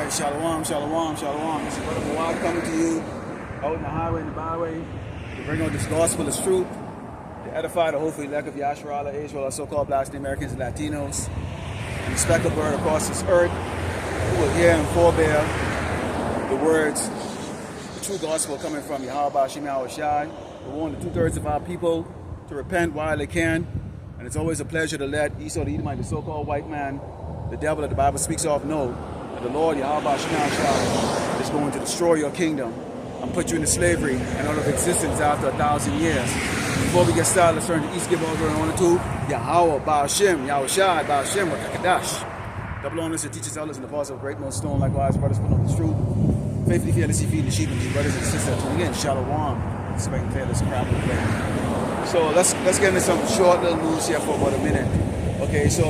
Alright, shalom, shalom, shalom. This is Brother Mawad coming to you out in the highway and the byway to bring out this gospel as truth, to edify the hopefully elect of Yasharala, Israel, our so-called Black Americans and Latinos, and the speckled bird across this earth who will hear and forbear the words, the true gospel coming from Yahweh Shem Yahushai. We want the 2/3 of our people to repent while they can, and it's always a pleasure to let Esau the Edomite, the so-called white man, the devil that the Bible speaks of, know that the Lord Yahweh Shem Yahushai is going to destroy your kingdom and put you into slavery and out of existence after 1,000 years. Before we get started, let's turn to East Give over and on to Yahweh Ba'ashem, Yahushai, Ba'ashem, Rakakadash. Double honors to teachers, elders, and the Paso of Great Millstone. Likewise, brothers, put on the truth. Faithfully, fearlessly feeding the sheep and the brothers and sisters tuning in. Shalom. Expecting fearless crowd to play. So let's get into some short little news here for about a minute. Okay, so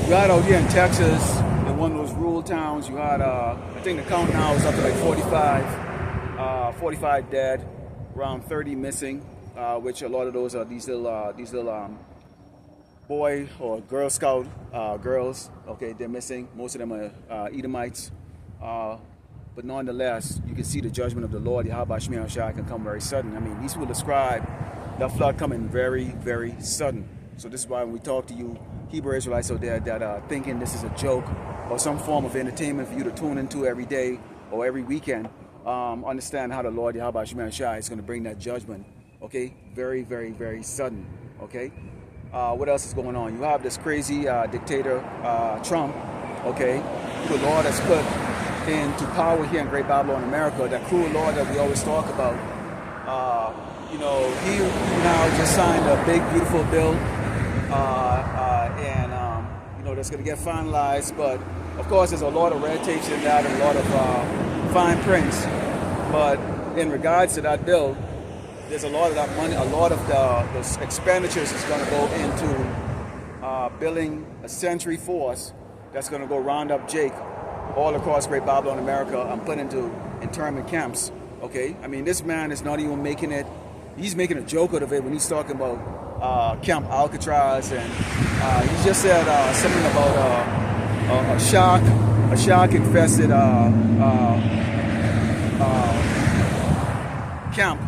we had out here in Texas, in one of those rural towns, you had, I think the count now is up to like 45 dead, around 30 missing, which a lot of those are these little boy or Girl Scout girls. Okay, they're missing. Most of them are Edomites. But nonetheless, you can see the judgment of the Lord, Yahweh Shem Yahushai, can come very sudden. I mean, these will describe that flood coming very, very sudden. So this is why when we talk to you Hebrew Israelites out there that are thinking this is a joke or some form of entertainment for you to tune into every day or every weekend, understand how the Lord Yahweh Shem Yahushai is going to bring that judgment. Okay, very, very, very sudden. Okay, what else is going on? You have this crazy dictator Trump. Okay, who the Lord has put into power here in Great Babylon, America. That cruel Lord that we always talk about. You know, he now just signed a big, beautiful bill, and you know, that's going to get finalized. But of course, there's a lot of red tapes in that, and a lot of fine prints. But in regards to that bill, there's a lot of that money, a lot of the expenditures is going to go into building a sentry force that's going to go round up Jake all across Great Babylon, America, and put into internment camps. Okay, I mean, this man is not even making it. He's making a joke out of it when he's talking about Camp Alcatraz, and he just said something about a shark infested camp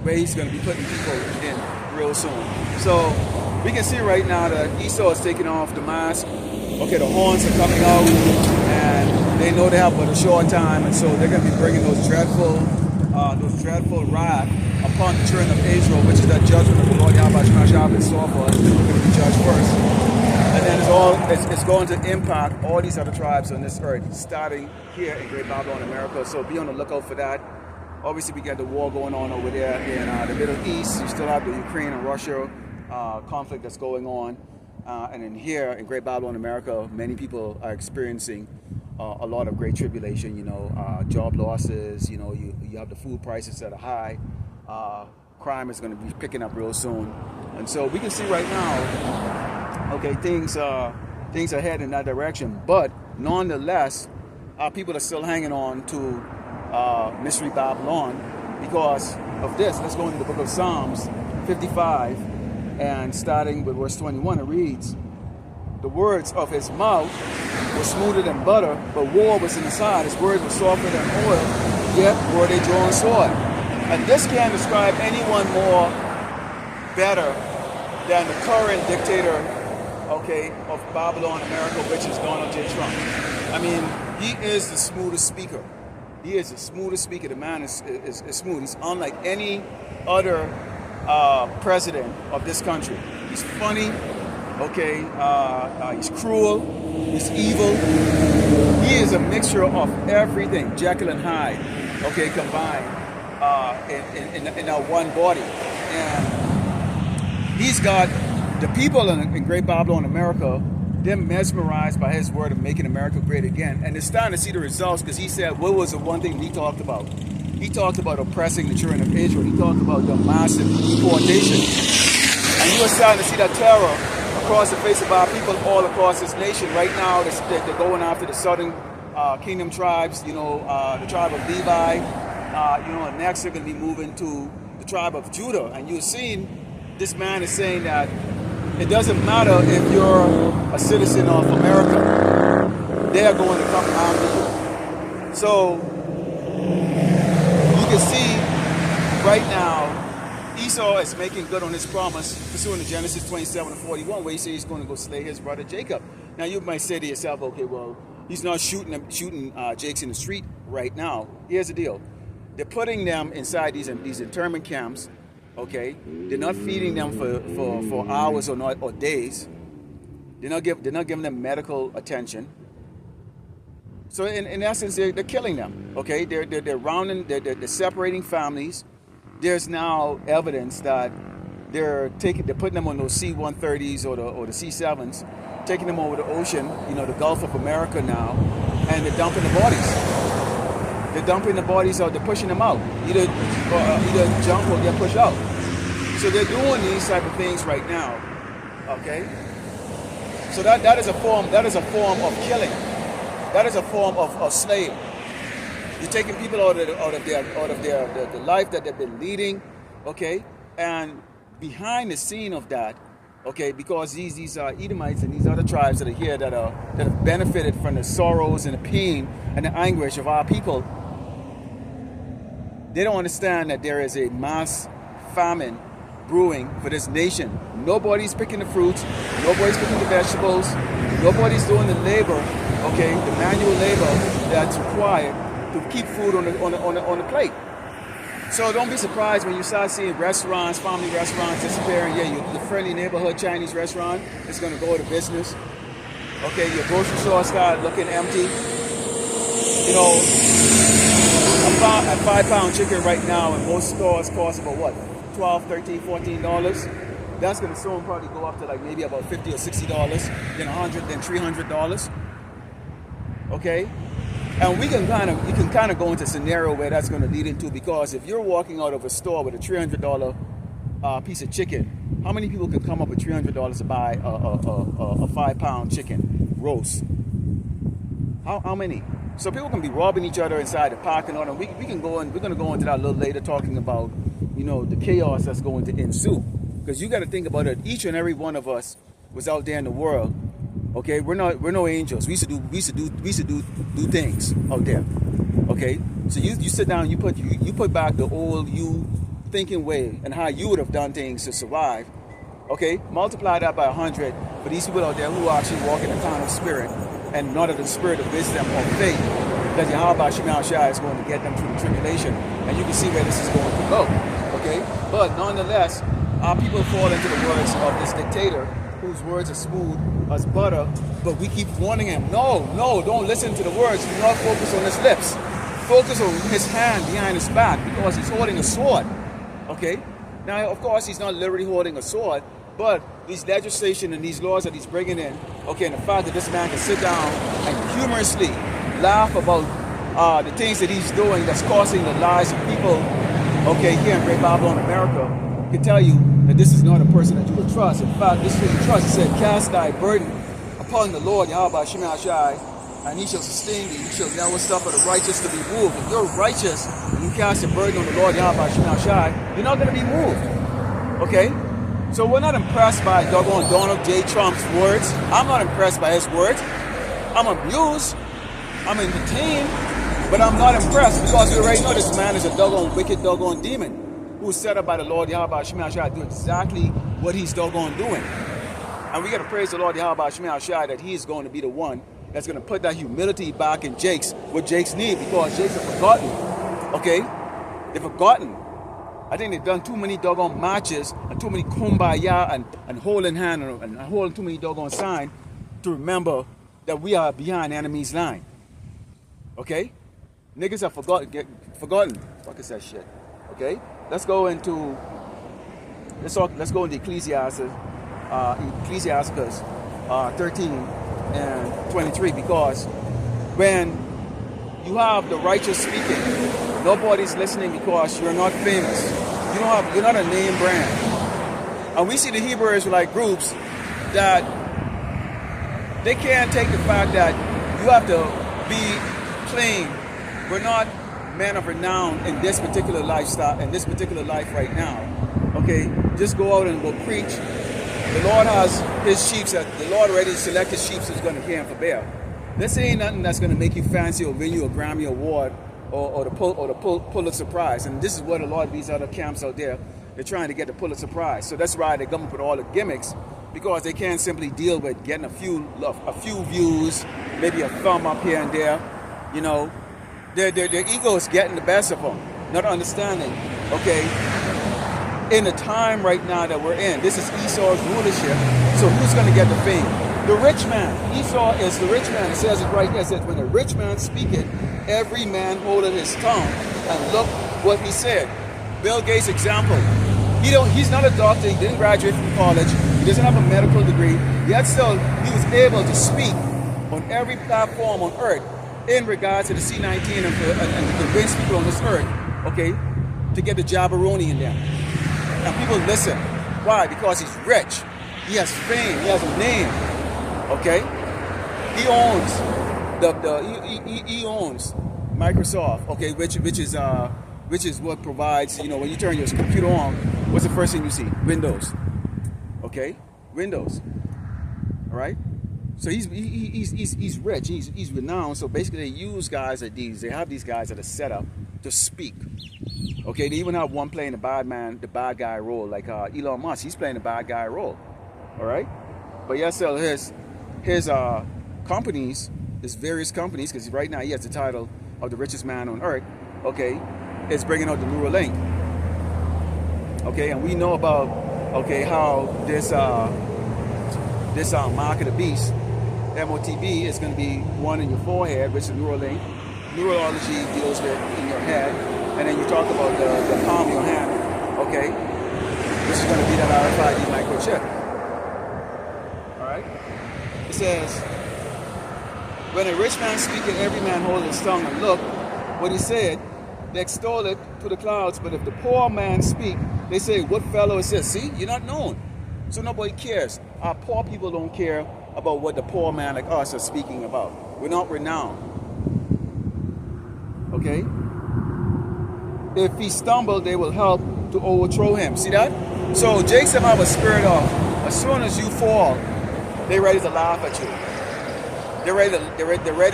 where he's going to be putting people in real soon. So we can see right now that Esau is taking off the mask. Okay, the horns are coming out, and they know they have but a short time, and so they're going to be bringing those dreadful wrath upon the children of Israel, which is that judgment of the Lord Yahweh Shem Yahushai in store for us. We're going to be judged first, and then it's going to impact all these other tribes on this earth, starting here in Great Babylon, America. So be on the lookout for that. Obviously, we got the war going on over there in the Middle East. You still have the Ukraine and Russia conflict that's going on. And in here in Great Babylon, America, many people are experiencing a lot of great tribulation. You know, job losses. You know, you have the food prices that are high. Crime is going to be picking up real soon, and so we can see right now. Okay, things are heading in that direction, but nonetheless, our people are still hanging on to Mystery Babylon because of this. Let's go into the book of Psalms 55. And starting with verse 21, it reads, "The words of his mouth were smoother than butter, but war was in his heart. His words were softer than oil, yet were they drawn sword." And this can't describe anyone more better than the current dictator, okay, of Babylon, America, which is Donald J. Trump. I mean, he is the smoothest speaker. He is the smoothest speaker. The man is smooth. He's unlike any other president of this country. He's funny, okay, he's cruel, he's evil. He is a mixture of everything, Jekyll and Hyde, okay, combined in that one body. And he's got the people in Great Babylon, America, they're mesmerized by his word of making America great again. And they're starting to see the results because he said, what was the one thing he talked about? He talked about oppressing the children of Israel. He talked about the massive deportation. And you are starting to see that terror across the face of our people all across this nation. Right now, they're going after the southern kingdom tribes, you know, the tribe of Levi. You know, and next they're going to be moving to the tribe of Judah. And you're seeing this man is saying that it doesn't matter if you're a citizen of America. They are going to come after you. So you can see right now Esau is making good on his promise, pursuant to Genesis 27:41, where he says he's going to go slay his brother Jacob. Now you might say to yourself, okay, well, he's not shooting Jakes in the street right now. Here's the deal. They're putting them inside these internment camps, okay? They're not feeding them for hours or days. They're not giving them medical attention. So in essence, they're killing them, okay? They're separating families. There's now evidence that they're putting them on those C-130s or the C-7s, taking them over the ocean, the Gulf of America now, and they're dumping the bodies. They're dumping the bodies out. They're pushing them out. Either jump or get pushed out. So they're doing these type of things right now, okay? So that is a form of killing. That is a form of slaying. You're taking people out of the life that they've been leading, okay? And behind the scene of that, okay, because these Edomites and these other tribes that are here that have benefited from the sorrows and the pain and the anguish of our people, they don't understand that there is a mass famine brewing for this nation. Nobody's picking the fruits, nobody's picking the vegetables, nobody's doing the labor, okay, the manual labor that's required to keep food on the plate. So don't be surprised when you start seeing restaurants, family restaurants disappearing. Yeah, your friendly neighborhood Chinese restaurant is going to go out of business. Okay, your grocery store start looking empty. A 5-pound chicken right now in most stores costs about what? $12, $13, $14. That's going to soon probably go up to like maybe about $50 or $60, then $100, then $300. Okay? And you can kind of go into a scenario where that's going to lead into, because if you're walking out of a store with a $300 piece of chicken, how many people can come up with $300 to buy a 5-pound chicken roast? How many? So people can be robbing each other inside the parking lot, and we're going to go into that a little later, talking about the chaos that's going to ensue. Because you got to think about it. Each and every one of us was out there in the world. Okay, we're no angels. We used to do things out there. Okay, so you sit down, you put back the old you thinking way and how you would have done things to survive. Okay, multiply that by 100 for these people out there who actually walk in the kind of spirit and not of the spirit of wisdom or faith that Yahweh Shemel Shai is going to get them through the tribulation, and you can see where this is going to go. Okay, but nonetheless, our people fall into the words of this dictator, whose words are smooth as butter, but we keep warning him, no, don't listen to the words. Do not focus on his lips. Focus on his hand behind his back, because he's holding a sword. Okay? Now, of course, he's not literally holding a sword, but these legislation and these laws that he's bringing in, okay, and the fact that this man can sit down and humorously laugh about the things that he's doing that's costing the lives of people, okay, here in Great Babylon, America, can tell you that this is not a person that you would trust. In fact, this is who you trust. It said, cast thy burden upon the Lord, Yahweh Shemel Shai, and he shall sustain thee. He shall never suffer the righteous to be moved. If you're righteous and you cast your burden on the Lord, Yahweh Shemel Shai, you're not going to be moved. Okay? So we're not impressed by doggone Donald J. Trump's words. I'm not impressed by his words. I'm amused. I'm entertained. But I'm not impressed, because we already know this man is a doggone wicked doggone demon who was set up by the Lord Yahweh Shemel Shai to do exactly what he's doggone doing. And we got to praise the Lord Yahweh Shemel Shai that he's going to be the one that's going to put that humility back in Jakes, what Jakes need, because Jakes have forgotten. Okay? They've forgotten. I think they've done too many doggone matches and too many kumbaya and holding hand and holding too many doggone signs to remember that we are behind the enemy's line. Okay? Niggas have forgotten. Fuck is that shit? Okay? Let's go into Ecclesiastes 13 and 23, because when you have the righteous speaking, nobody's listening because you're not famous. You're not a name brand. And we see the Hebrew Israelite groups that they can't take the fact that you have to be plain. We're not men of renown in this particular lifestyle, in this particular life right now. Okay, just go out and go preach. The Lord has his sheep. The Lord already selected sheep who's going to care for bear. This ain't nothing that's going to make you fancy or win you a Grammy Award or the Pulitzer Prize. And this is what a lot of these other camps out there, they're trying to get the Pulitzer Prize. So that's why they come up with all the gimmicks, because they can't simply deal with getting a few views, maybe a thumb up here and there. You know, their ego is getting the best of them, not understanding, okay, in the time right now that we're in, this is Esau's rulership, so who's going to get the fame? The rich man. Esau is the rich man. It says it right here. It says, when the rich man speaketh, every man holdeth his tongue, and look what he said. Bill Gates' example. He's not a doctor. He didn't graduate from college. He doesn't have a medical degree. Yet still, he was able to speak on every platform on earth in regards to the C-19 and to convince people on this earth, okay, to get the jabberoni in there. And people listen. Why? Because he's rich. He has fame. He has a name. Okay? He owns he owns Microsoft. Okay, which is what provides, you know, when you turn your computer on, what's the first thing you see? Windows. Okay? Windows. All right? So he's rich. He's renowned. So basically, they use guys like these. They have these guys that are set up to speak. Okay, they even have one playing the bad guy role, like Elon Musk. He's playing the bad guy role. All right, but yes, so his companies, his various companies, because right now he has the title of the richest man on earth. Okay, is bringing out the Neuralink. Okay, and we know about how this mark of the beast, MOTB, is going to be one in your forehead, which is Neuralink. Neurology deals with in your head, and then you talk about the palm of your hand, okay, which is going to be that RFID microchip. All right? It says, when a rich man speaketh, every man hold his tongue, and look what he said, they extol it to the clouds, but if the poor man speak, they say, what fellow is this? See, you're not known, so nobody cares. Our poor people don't care about what the poor man like us are speaking about. We're not renowned. Okay? If he stumbled, they will help to overthrow him. See that? So Jason have a spirit of, as soon as you fall, they're ready to laugh at you. They're ready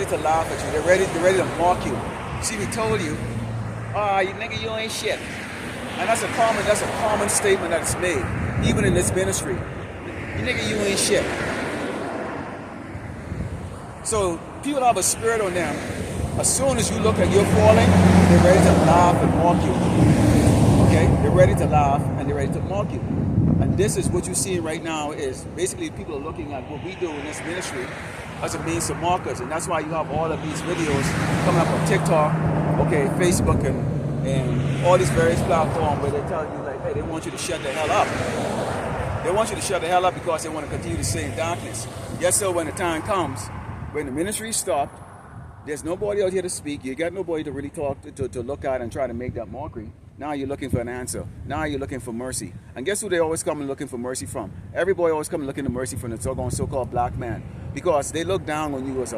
to laugh at you. They're ready to mock you. See, we told you, you nigga, you ain't shit. And that's a common statement that's made, even in this ministry. You nigga, you ain't shit. So people have a spirit on them. As soon as you look at you're falling, they're ready to laugh and mock you. Okay? They're ready to laugh and they're ready to mock you. And this is what you're seeing right now is basically people are looking at what we do in this ministry as a means to mock us. And that's why you have all of these videos coming up on TikTok, okay, Facebook, and all these various platforms where they tell you, like, hey, they want you to shut the hell up. They want you to shut the hell up because they want to continue to stay in darkness. Yes, so when the time comes, when the ministry is stopped, there's nobody out here to speak. You got nobody to really talk to look at and try to make that mockery. Now you're looking for an answer. Now you're looking for mercy. And guess who they always come and looking for mercy from? Everybody always come looking for mercy from the so-called black man. Because they look down on you as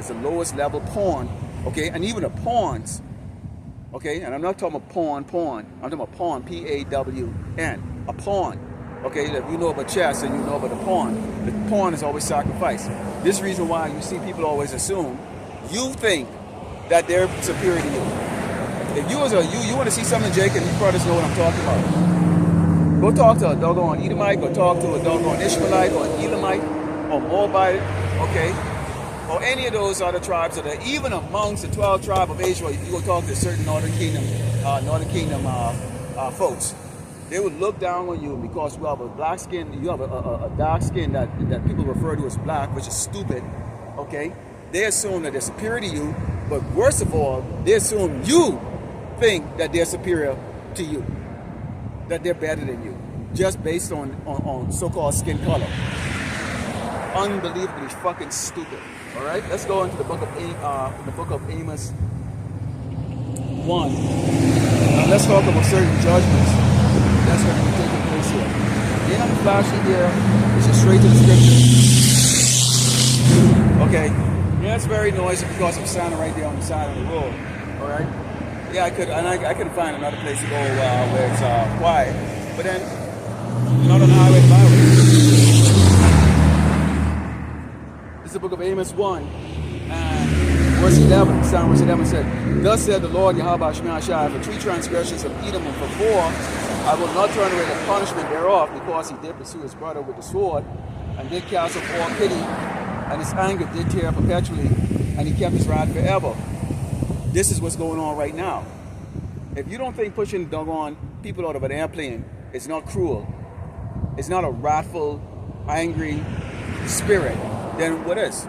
the lowest level pawn. Okay? And even the pawns. Okay? And I'm not talking about pawn. I'm talking about pawn, P-A-W-N. A pawn. Okay? If you know about chess and you know about the pawn is always sacrificed. This is the reason why you see people always assume you think that they're superior to you. If you want to see something, Jake, and you probably know what I'm talking about. Go talk to a doggone Edomite, go talk to a doggone Ishmaelite, or an Elamite, or Moabite, okay? Or any of those other tribes that are even amongst the 12 tribes of Israel. If you go talk to certain Northern Kingdom folks, they would look down on you because you have a black skin, you have a dark skin that people refer to as black, which is stupid, okay? They assume that they're superior to you, but worst of all, they assume you think that they're superior to you, that they're better than you, just based on so-called skin color. Unbelievably fucking stupid. All right, let's go into the book of Amos 1, and let's talk about certain judgments that's going to be taking place here. Ain't nothing flashy here. It's just straight to the scripture. Okay. Yeah, it's very noisy because I'm standing right there on the side of the road. All right. Yeah, I couldn't find another place to go where it's quiet. But then, not on the highway, the byway. This is the book of Amos 1, And verse 11, starting verse 11 said, thus said the Lord Yahweh Shemai Shai, for 3 transgressions of Edom, and for 4, I will not turn away the punishment thereof, because he did pursue his brother with the sword, and did cast off all pity, and his anger did tear perpetually, and he kept his wrath forever. This is what's going on right now. If you don't think pushing doggone people out of an airplane is not cruel, it's not a wrathful, angry spirit, then what is?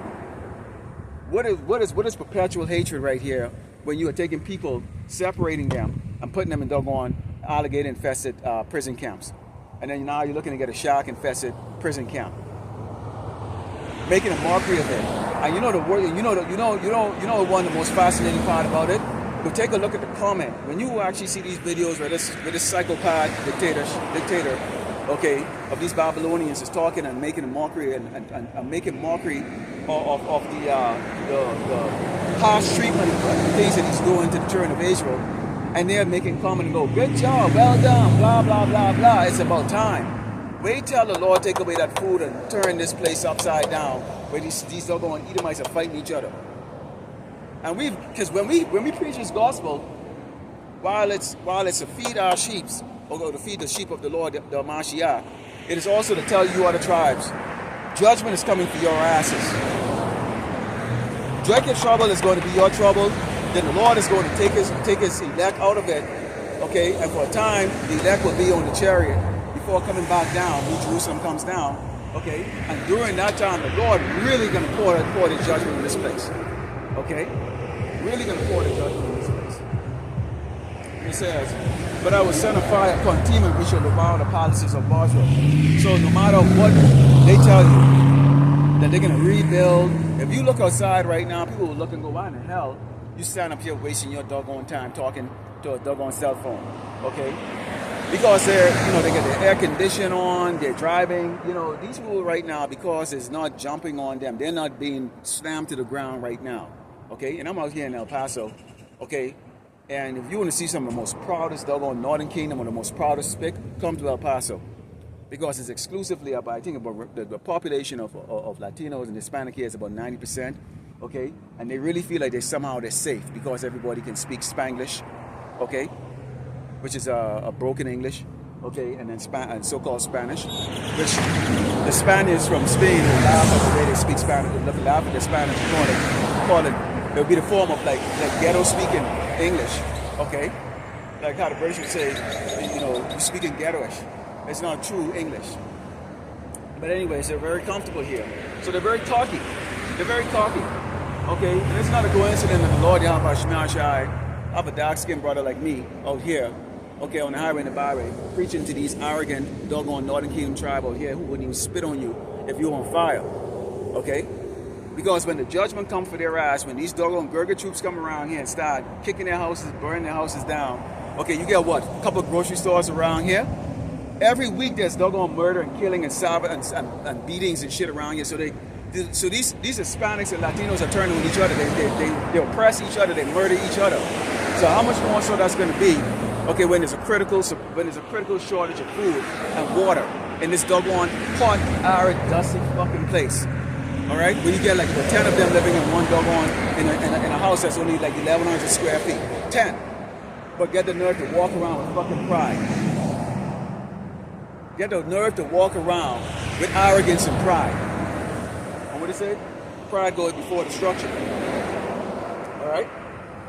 What is perpetual hatred right here when you are taking people, separating them, and putting them in doggone alligator-infested prison camps, and then now you're looking to get a shark-infested prison camp, making a mockery of it. And you know the word, you know one of the most fascinating part about it. But take a look at the comment when you actually see these videos where this psychopath dictator, okay, of these Babylonians is talking and making a mockery and making mockery of the harsh treatment and things that he's doing to the children of Israel, and they're making comment and go, good job, well done, blah blah blah blah. It's about time. Wait till the Lord take away that food and turn this place upside down, where these doggone Edomites are fighting each other. And because when we preach this gospel, while it's to feed our sheep, or to feed the sheep of the Lord, the Mashiach, it is also to tell you other tribes, judgment is coming for your asses. Dreadful trouble is going to be your trouble. Then the Lord is going to take his elect out of it, okay? And for a time, the elect will be on the chariot before coming back down. New Jerusalem comes down, okay? And during that time, the Lord really going to pour the judgment in this place, okay? Really going to pour the judgment in this place. He says, but I will send a fire upon Teman, which shall devour the palaces of Basra. So no matter what they tell you, that they're going to rebuild. If you look outside right now, people will look and go, why in the hell you stand up here wasting your doggone time talking to a doggone cell phone, okay? Because they get their air conditioning on, they're driving. These people right now, because it's not jumping on them, they're not being slammed to the ground right now, okay? And I'm out here in El Paso, okay? And if you want to see some of the most proudest doggone Northern Kingdom, or the most proudest pick, come to El Paso. Because it's exclusively about, I think about the population of Latinos and Hispanic here is about 90%, okay? And they really feel like they're safe because everybody can speak Spanglish, okay? Which is a broken English, okay? And then so-called Spanish, which the Spaniards from Spain will laugh at the way they speak Spanish. They'll laugh at the Spanish, call it, it'll be the form of like ghetto-speaking English, okay? Like how the British would say, you speaking ghettoish. It's not true English. But anyways, they're very comfortable here. So they're very talky. Okay? And it's not a coincidence that the Lord Yahweh Shemai Shai have a dark-skinned brother like me out here, okay, on the highway and the byway, preaching to these arrogant, doggone Northern Kingdom tribe out here who wouldn't even spit on you if you're on fire. Okay? Because when the judgment comes for their ass, when these doggone Gurga troops come around here and start kicking their houses, burning their houses down, okay, you get what? A couple of grocery stores around here? Every week there's doggone murder and killing and beatings and shit around here. So these Hispanics and Latinos are turning on each other. They oppress each other. They murder each other. So how much more so that's going to be? Okay, when there's a critical shortage of food and water in this doggone hot, arid, dusty fucking place. All right, when you get like 10 of them living in one doggone in a house that's only like 1,100 square feet, 10, but get the nerve to walk around with fucking pride. Get the nerve to walk around with arrogance and pride. And what did it say? Pride goes before destruction. All right?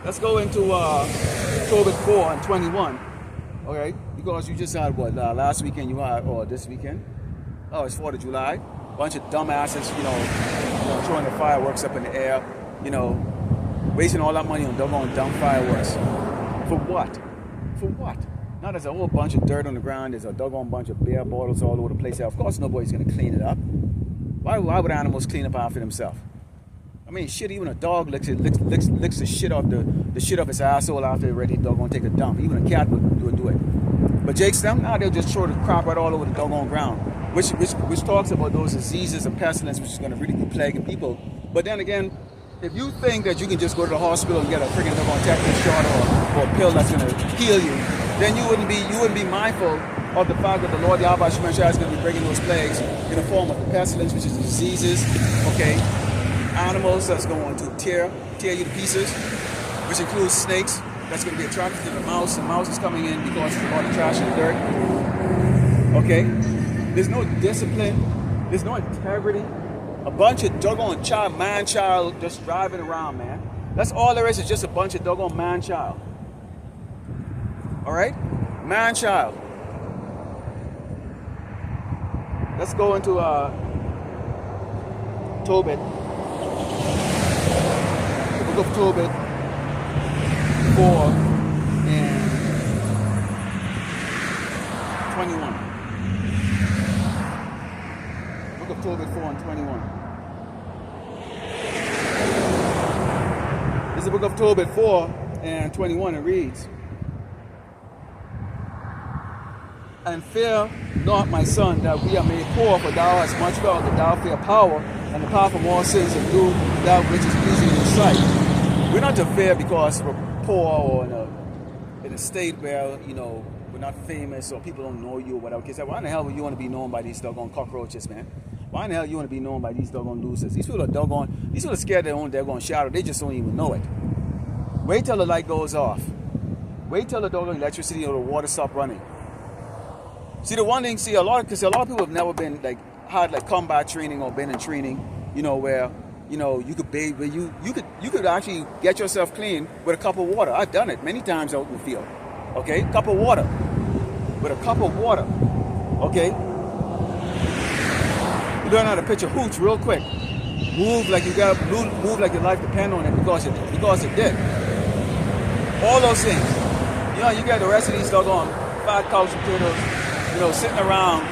Let's go into October 4 and 21. All right? Because you just had what? Last weekend you had, or this weekend? Oh, it's 4th of July. Bunch of dumbasses, throwing the fireworks up in the air, wasting all that money on doggone dumb fireworks. For what? For what? Now there's a whole bunch of dirt on the ground. There's a doggone bunch of beer bottles all over the place. Of course, nobody's going to clean it up. Why would animals clean up after themselves? I mean, shit, even a dog licks the shit off the shit off its asshole after it's ready to doggone take a dump. Even a cat would do it. But Jake's them, now they'll just throw the crap right all over the doggone ground. Which talks about those diseases and pestilence, which is going to really be plaguing people. But then again, if you think that you can just go to the hospital and get a freaking doggone tetanus shot or a pill that's going to heal you, then you wouldn't be mindful of the fact that the Lord Yahweh Shemai Shai is going to be bringing those plagues in the form of the pestilence, which is the diseases, okay, animals that's going to tear you to pieces, which includes snakes. That's going to be attracted to the mouse. The mouse is coming in because it's all the trash and dirt. Okay? There's no discipline. There's no integrity. A bunch of doggone man-child just driving around, man. That's all there is just a bunch of doggone man-child. Alright? Man-child. Let's go into Tobit. The book of Tobit 4 and 21. Book of Tobit 4 and 21. This is the book of Tobit 4 and 21. It reads, "And fear not, my son, that we are made poor, for thou hast much wealth, that thou fear power, and the power from all sins, and do that which is pleasing in your sight." We're not to fear because we're poor or in a state where, you know, we're not famous or people don't know you or whatever. Because why in the hell would you want to be known by these doggone cockroaches, man? Why in the hell you want to be known by these doggone losers? These people are scared they own their own shadow. They just don't even know it. Wait till the light goes off. Wait till the doggone electricity or the water stop running. See, the one thing, a lot of people have never been had combat training or been in training, you know, where, you know, you could bathe, where you could actually get yourself clean with a cup of water. I've done it many times out in the field. Okay, cup of water. With a cup of water. Okay. You learn how to pitch a hooch real quick. Move like your life depends on it because it did. All those things. You know, you get the rest of these doggone fat couch potatoes, you know, sitting around,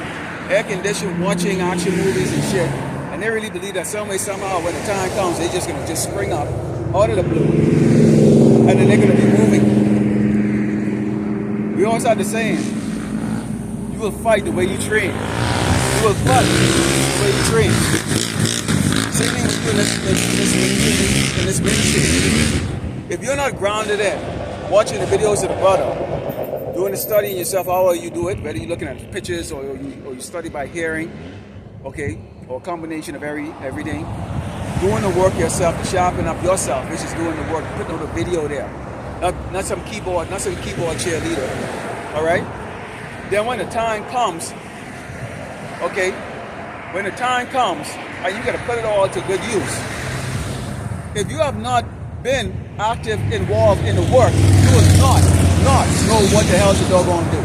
air conditioned, watching action movies and shit, and they really believe that some way, somehow, when the time comes, they're just gonna just spring up out of the blue, and then they're gonna be moving. We always have the saying, you will fight the way you train. You will fight the way you train. Same thing with you in this ministry. If you're not grounded in watching the videos of the brother, doing the studying yourself, however you do it, whether you're looking at pictures or you study by hearing, okay, or a combination of everything, doing the work yourself to sharpen up yourself, which is doing the work, putting on the video there, not some keyboard cheerleader, all right? Then when the time comes, okay, when the time comes, and you got to put it all to good use. If you have not been active, involved in the work, you will not know what the hell you're doggone do.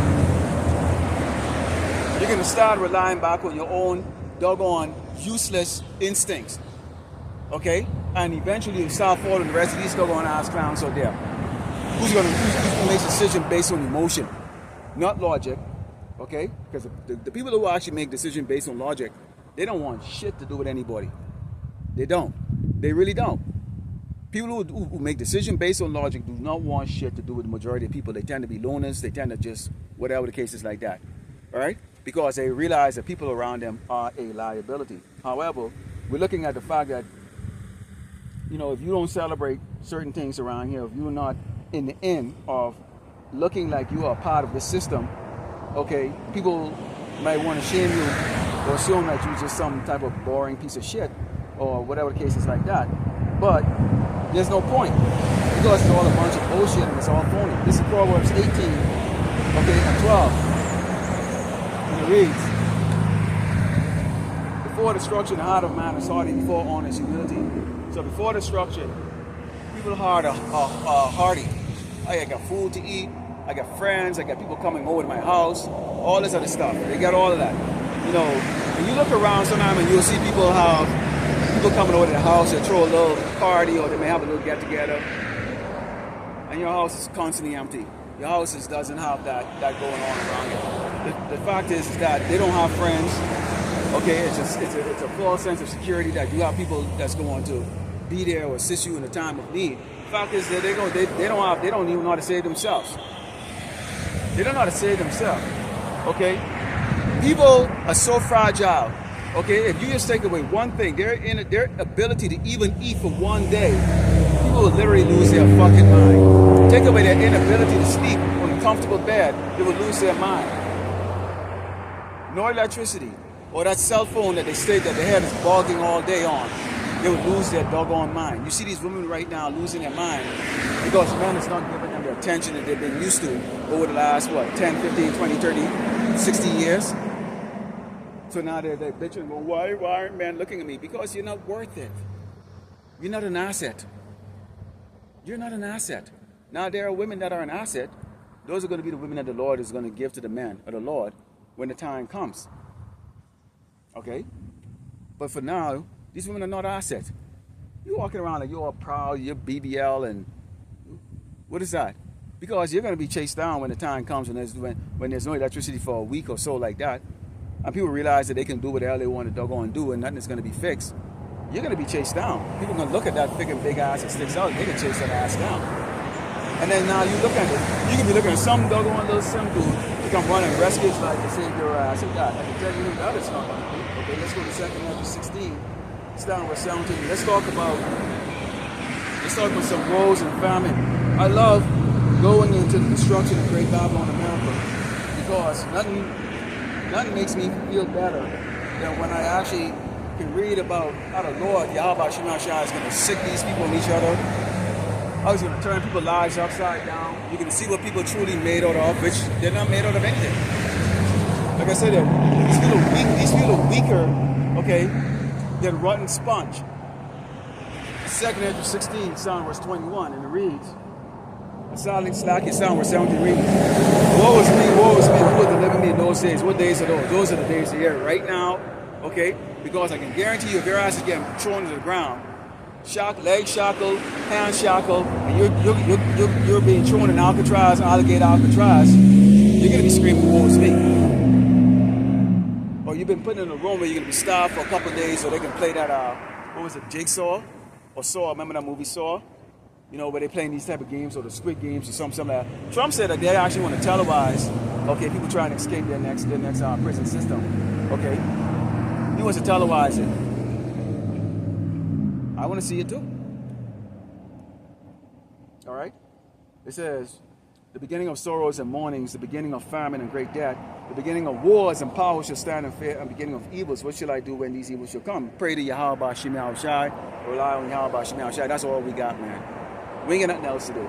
You're going to start relying back on your own doggone useless instincts. Okay? And eventually you'll start following the rest of these doggone ass clowns out there. Who's going to make a decision based on emotion, not logic. Okay? Because the people who actually make decisions based on logic, they don't want shit to do with anybody. They don't. They really don't. People who make decisions based on logic do not want shit to do with the majority of people. They tend to be loners. They tend to just, whatever the case is like that. All right? Because they realize that people around them are a liability. However, we're looking at the fact that, you know, if you don't celebrate certain things around here, if you're not in the end of looking like you are part of the system, okay, people might want to shame you or assume that you're just some type of boring piece of shit or whatever the case is like that. But there's no point because it's all a bunch of bullshit and it's all phony. This is Proverbs 18, okay, and 12. And it reads, "Before destruction, the heart of man is hardy, before honest humility." So before destruction, people's heart are hardy. I got food to eat. I got friends. I got people coming over to my house. All this other stuff. They got all of that. You know, when you look around sometimes and you'll see people coming over to the house, they throw a little party or they may have a little get together, and your house is constantly empty. Your house doesn't have that going on around it. The fact is that they don't have friends. Okay, it's a false sense of security that you have people that's going to be there or assist you in a time of need. The fact is that they don't even know how to save themselves. They don't know how to save themselves. Okay, people are so fragile. Okay, if you just take away one thing, their ability to even eat for one day, people will literally lose their fucking mind. Take away their inability to sleep on a comfortable bed, they will lose their mind. No electricity, or that cell phone that they state that their head is bogging all day on. they would lose their doggone mind. You see these women right now losing their mind because men is not giving them the attention that they've been used to over the last, 10, 15, 20, 30, 60 years. So now they're bitching, well, why aren't men looking at me? Because you're not worth it. You're not an asset. You're not an asset. Now there are women that are an asset. Those are going to be the women that the Lord is going to give to the men of the Lord when the time comes. Okay? But for now, these women are not assets. You're walking around like you're all proud, you're BBL, and what is that? Because you're going to be chased down when the time comes when there's no electricity for a week or so like that. And people realize that they can do what the hell they want to doggone do and nothing is going to be fixed. You're going to be chased down. People are going to look at that freaking big ass that sticks out, they can chase that ass down. And then now you look at it, you can be looking at some doggone little sim dude to come run and rescue his life to save your ass. And God, I can tell you who that is not going to be. Okay, let's go to 2 Nephi 16. It's down with 17. Let's talk about some woes and famine. I love going into the destruction of Great Babylon America because nothing makes me feel better than when I actually can read about how the Lord, Yahweh Shema Shai, is going to sick these people and each other. How he's going to turn people's lives upside down. You're going to see what people truly made out of, which they're not made out of anything. Like I said, these people are weaker, okay, than rotten sponge. 2 Nephi 16, Psalm verse 21, and it reads, a silent slack your sound verse 17 reads, woe is me, who will deliver me in those days? What days are those? Those are the days of the year right now, okay? Because I can guarantee you if your ass is getting thrown to the ground, leg shackled, hand shackled, and you're being thrown in Alcatraz, alligator Alcatraz, you're going to be screaming, woe is me. Or you've been put in a room where you're going to be starved for a couple of days so they can play that, what was it, Jigsaw? Or Saw, remember that movie Saw? You know, where they're playing these type of games or the Squid Games or something like that. Trump said that they actually want to televise, okay, people trying to escape their next prison system, okay? He wants to televise it. I want to see it too. All right? It says, the beginning of sorrows and mournings, the beginning of famine and great death, the beginning of wars and power shall stand in fear, and the beginning of evils. What shall I do when these evils shall come? Pray to Yahweh Shema Shai, rely on Yahweh Shema Shai. That's all we got, man. We ain't got nothing else to do.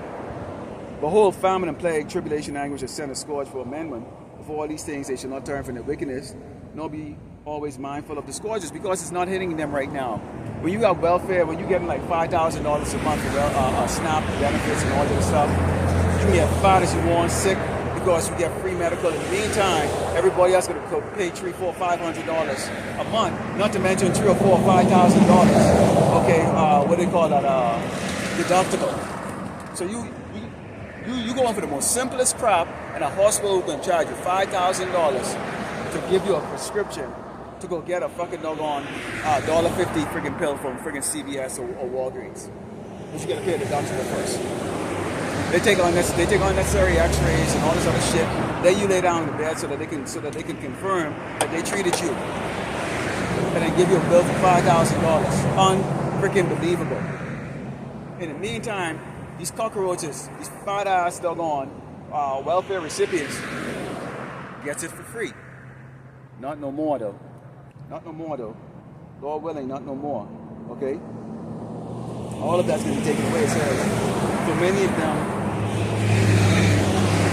Behold, famine and plague, tribulation, anguish, and send a scourge for amendment. For all these things they shall not turn from their wickedness, nor be always mindful of the scourges, because it's not hitting them right now. When you got welfare, when you're getting like $5,000 a month for SNAP benefits and all that stuff, you can get fat as you want, sick, because you get free medical. In the meantime, everybody else going to pay $300, $400, $500 a month, not to mention $3,000 or $4,000 or $5,000. Okay, what do they call that? Deductible. So you going for the most simplest crap, and a hospital is going to charge you $5,000 to give you a prescription to go get a fucking doggone $1.50 friggin' pill from friggin' CVS or Walgreens. But you got to pay the deductible first. They take unnecessary X-rays and all this other shit. Then you lay down in the bed so that they can confirm that they treated you, and then give you a bill for $5,000. Unfreaking believable. In the meantime, these cockroaches, these fat ass doggone welfare recipients, gets it for free. Not no more though. Not no more though. Lord willing, not no more. Okay. All of that's going to be taken away. It says, for many of them.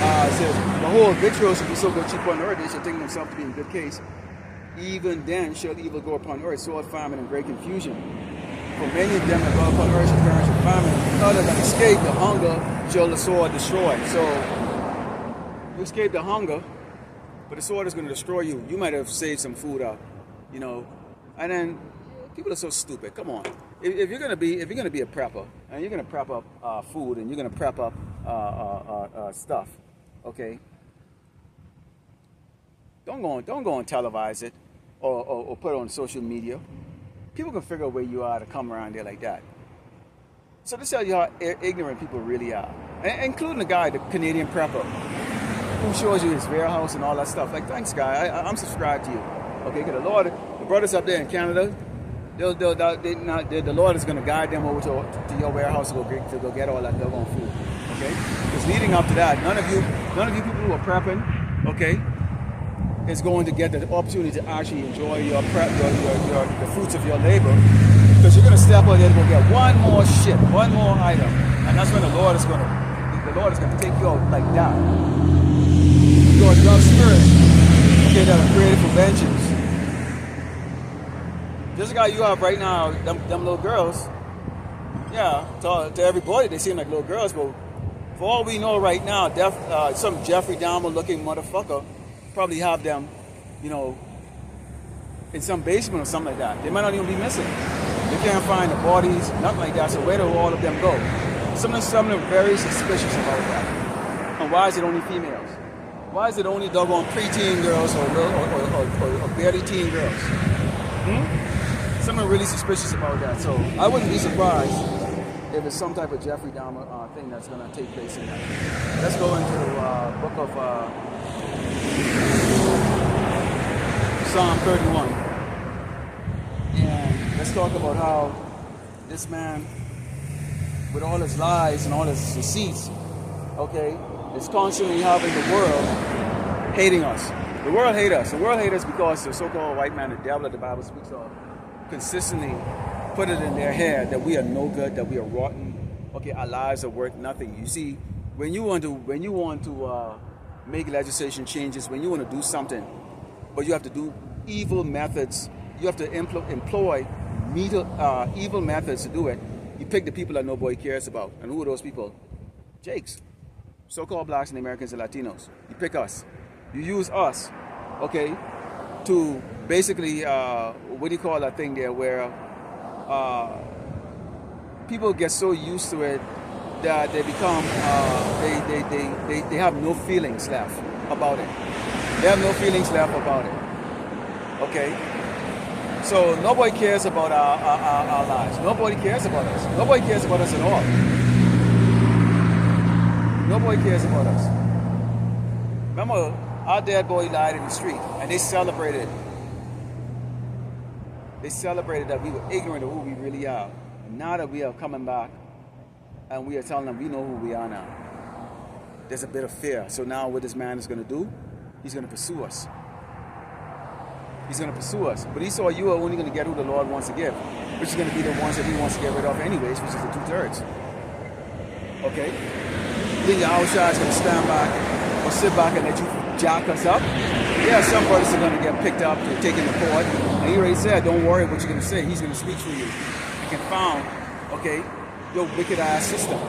It says, the whole vitriol shall be so good cheap on earth, they shall think themselves to be in good case. Even then shall evil go upon earth, sword, famine, and great confusion. For many of them that go upon earth shall perish with famine. Others that escape the hunger shall the sword destroy. So, you escape the hunger, but the sword is going to destroy you. You might have saved some food up, you know. And then, people are so stupid. Come on. If you're gonna be a prepper, and you're gonna prep up food, and you're gonna prep up stuff, okay? Don't go and televise it, or put it on social media. People can figure out where you are to come around there like that. So this tells you how ignorant people really are, including the guy, the Canadian prepper, who shows you his warehouse and all that stuff. Like, thanks, guy. I'm subscribed to you. Okay, because the brothers up there in Canada. The Lord is going to guide them over to your warehouse to go get all that doggone food. Okay? Because leading up to that, none of you people who are prepping, okay, is going to get the opportunity to actually enjoy your prep, the fruits of your labor. Because you're going to stay going to go get one more shit, one more item, and that's when the Lord is going to take you out like that. Because God's spirit, okay, that are created for vengeance. This guy you have right now, them little girls, yeah, to everybody they seem like little girls, but for all we know right now, some Jeffrey Dahmer looking motherfucker probably have them, you know, in some basement or something like that. They might not even be missing. They can't find the bodies, nothing like that. So where do all of them go? Some of them are very suspicious about that. And why is it only females? Why is it only doggone preteen girls or barely teen girls? Some are really suspicious about that. So I wouldn't be surprised if it's some type of Jeffrey Dahmer thing that's going to take place in that. Let's go into the book of Psalm 31. And let's talk about how this man, with all his lies and all his deceits, okay, is constantly having the world hating us. The world hates us. The world hates us because the so-called white man, the devil that the Bible speaks of, consistently put it in their head that we are no good, that we are rotten. Okay, our lives are worth nothing. You see, when you want to make legislation changes, when you want to do something, but you have to do evil methods, you have to employ evil methods to do it. You pick the people that nobody cares about. And who are those people? Jakes. So-called blacks and Americans and Latinos. You pick us. You use us, okay, to basically, what do you call that thing there, where people get so used to it that they become, they have no feelings left about it. They have no feelings left about it, okay? So nobody cares about our lives. Nobody cares about us. Nobody cares about us at all. Nobody cares about us. Remember, our dead boy died in the street, and they celebrated. They celebrated that we were ignorant of who we really are. And now that we are coming back, and we are telling them we know who we are now, there's a bit of fear. So now what this man is going to do, he's going to pursue us. He's going to pursue us. But he saw you are only going to get who the Lord wants to give, which is going to be the ones that he wants to get rid of anyways, which is the 2/3. Okay? Then your outside is going to stand back or sit back and let you jack us up. Yeah, some brothers are going to get picked up to taken to court. And he already said, don't worry what you're going to say. He's going to speak for you and confound, okay, your wicked ass system.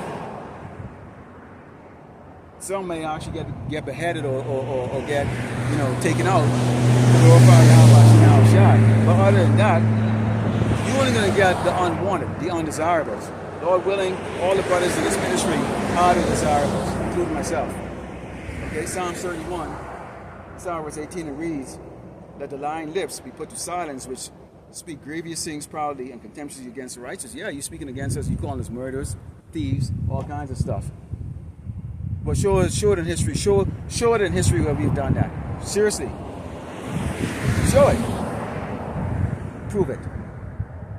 Some may actually get beheaded or get, you know, taken out. But other than that, you're only going to get the unwanted, the undesirables. Lord willing, all the brothers in this ministry are the desirables, including myself. Okay, Psalm 31, Psalm verse 18, it reads, let the lying lips be put to silence, which speak grievous things proudly and contemptuously against the righteous. Yeah, you're speaking against us, you're calling us murderers, thieves, all kinds of stuff. But show it in history. Show it in history where we've done that. Seriously. Show it. Prove it.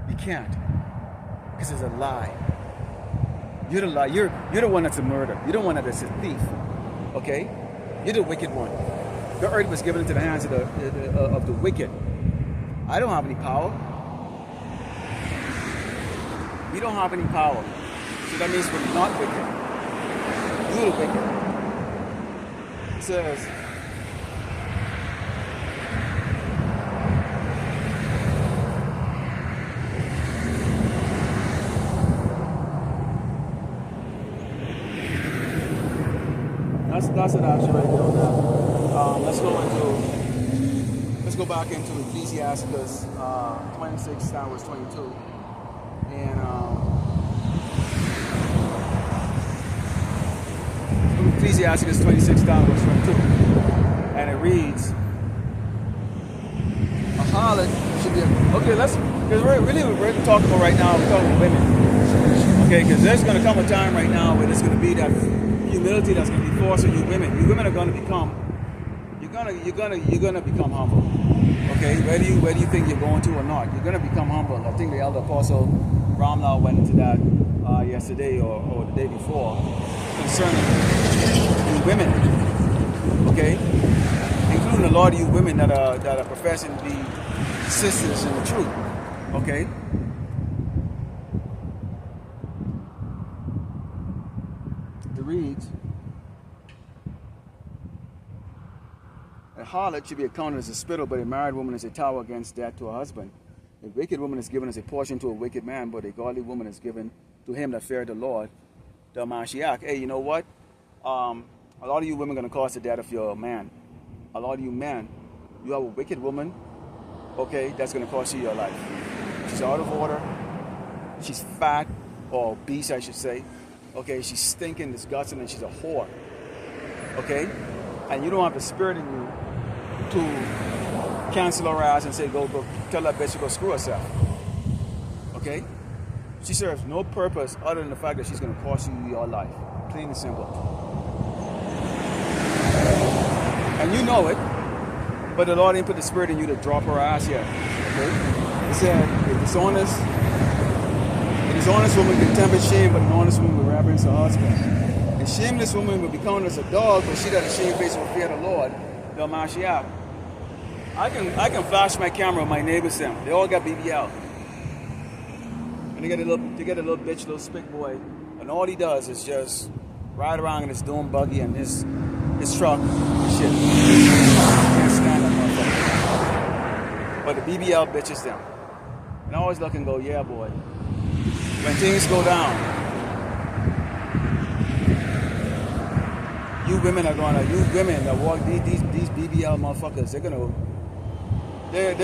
You can't. Because it's a lie. You're the lie. You're the one that's a murderer. You're the one that's a thief. Okay? You're the wicked one. The earth was given into the hands of the wicked. I don't have any power. We don't have any power. So that means we're not wicked. You're the wicked. It says, that's it actually right there on that. Let's go back into Ecclesiastes 26, verse 22. And Ecclesiastes 26, verse 22. And it reads, a harlot should be okay, because we're talking about right now, we're talking about women. Okay, because there's going to come a time right now where there's going to be that humility that's going to be forced on you women. You women are going to become, you're going to become humble. Okay, whether you think you're going to or not, you're going to become humble. I think the elder apostle Ramlal went into that yesterday or the day before concerning you women. Okay, including a lot of you women that are professing to be sisters in the truth. Okay, it reads, a harlot should be accounted as a spittle, but a married woman is a tower against that to her husband. A wicked woman is given as a portion to a wicked man, but a godly woman is given to him that feareth the Lord, the Mashiach. Hey, you know what? A lot of you women are going to cause the death of your man. A lot of you men, you have a wicked woman, okay, that's going to cost you your life. She's out of order. She's fat, or obese, I should say. Okay, she's stinking, disgusting, and she's a whore. Okay? And you don't have the spirit in you to cancel her ass and say, go tell that bitch to go screw herself. Okay? She serves no purpose other than the fact that she's going to cost you your life. Plain and simple. And you know it, but the Lord didn't put the spirit in you to drop her ass yet. Okay? He said, a dishonest woman can temper shame, but an honest woman will reverence her husband. A shameless woman will be counted as a dog, but she that is shamefaced will fear the Lord, the Mashiach. I can flash my camera on my neighbors them. They all got BBL. And they get a little bitch, little spick boy, and all he does is just ride around in his dome buggy and his truck and shit. Can't stand that motherfucker. But the BBL bitches them. And I always look and go, yeah boy. When things go down, you women that walk these BBL motherfuckers, they're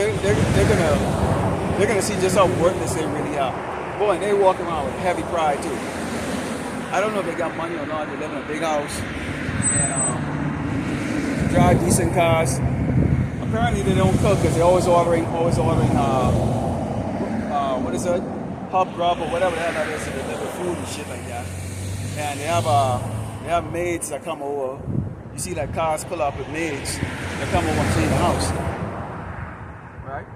gonna see just how worthless they really are. Boy, and they walk around with heavy pride too. I don't know if they got money or not. They live in a big house and drive decent cars. Apparently they don't cook because they're always ordering what is it? Hub Grub or whatever the hell that is to deliver food and shit like that. And they have maids that come over. You see like cars pull up with maids that come over and clean the house. Right?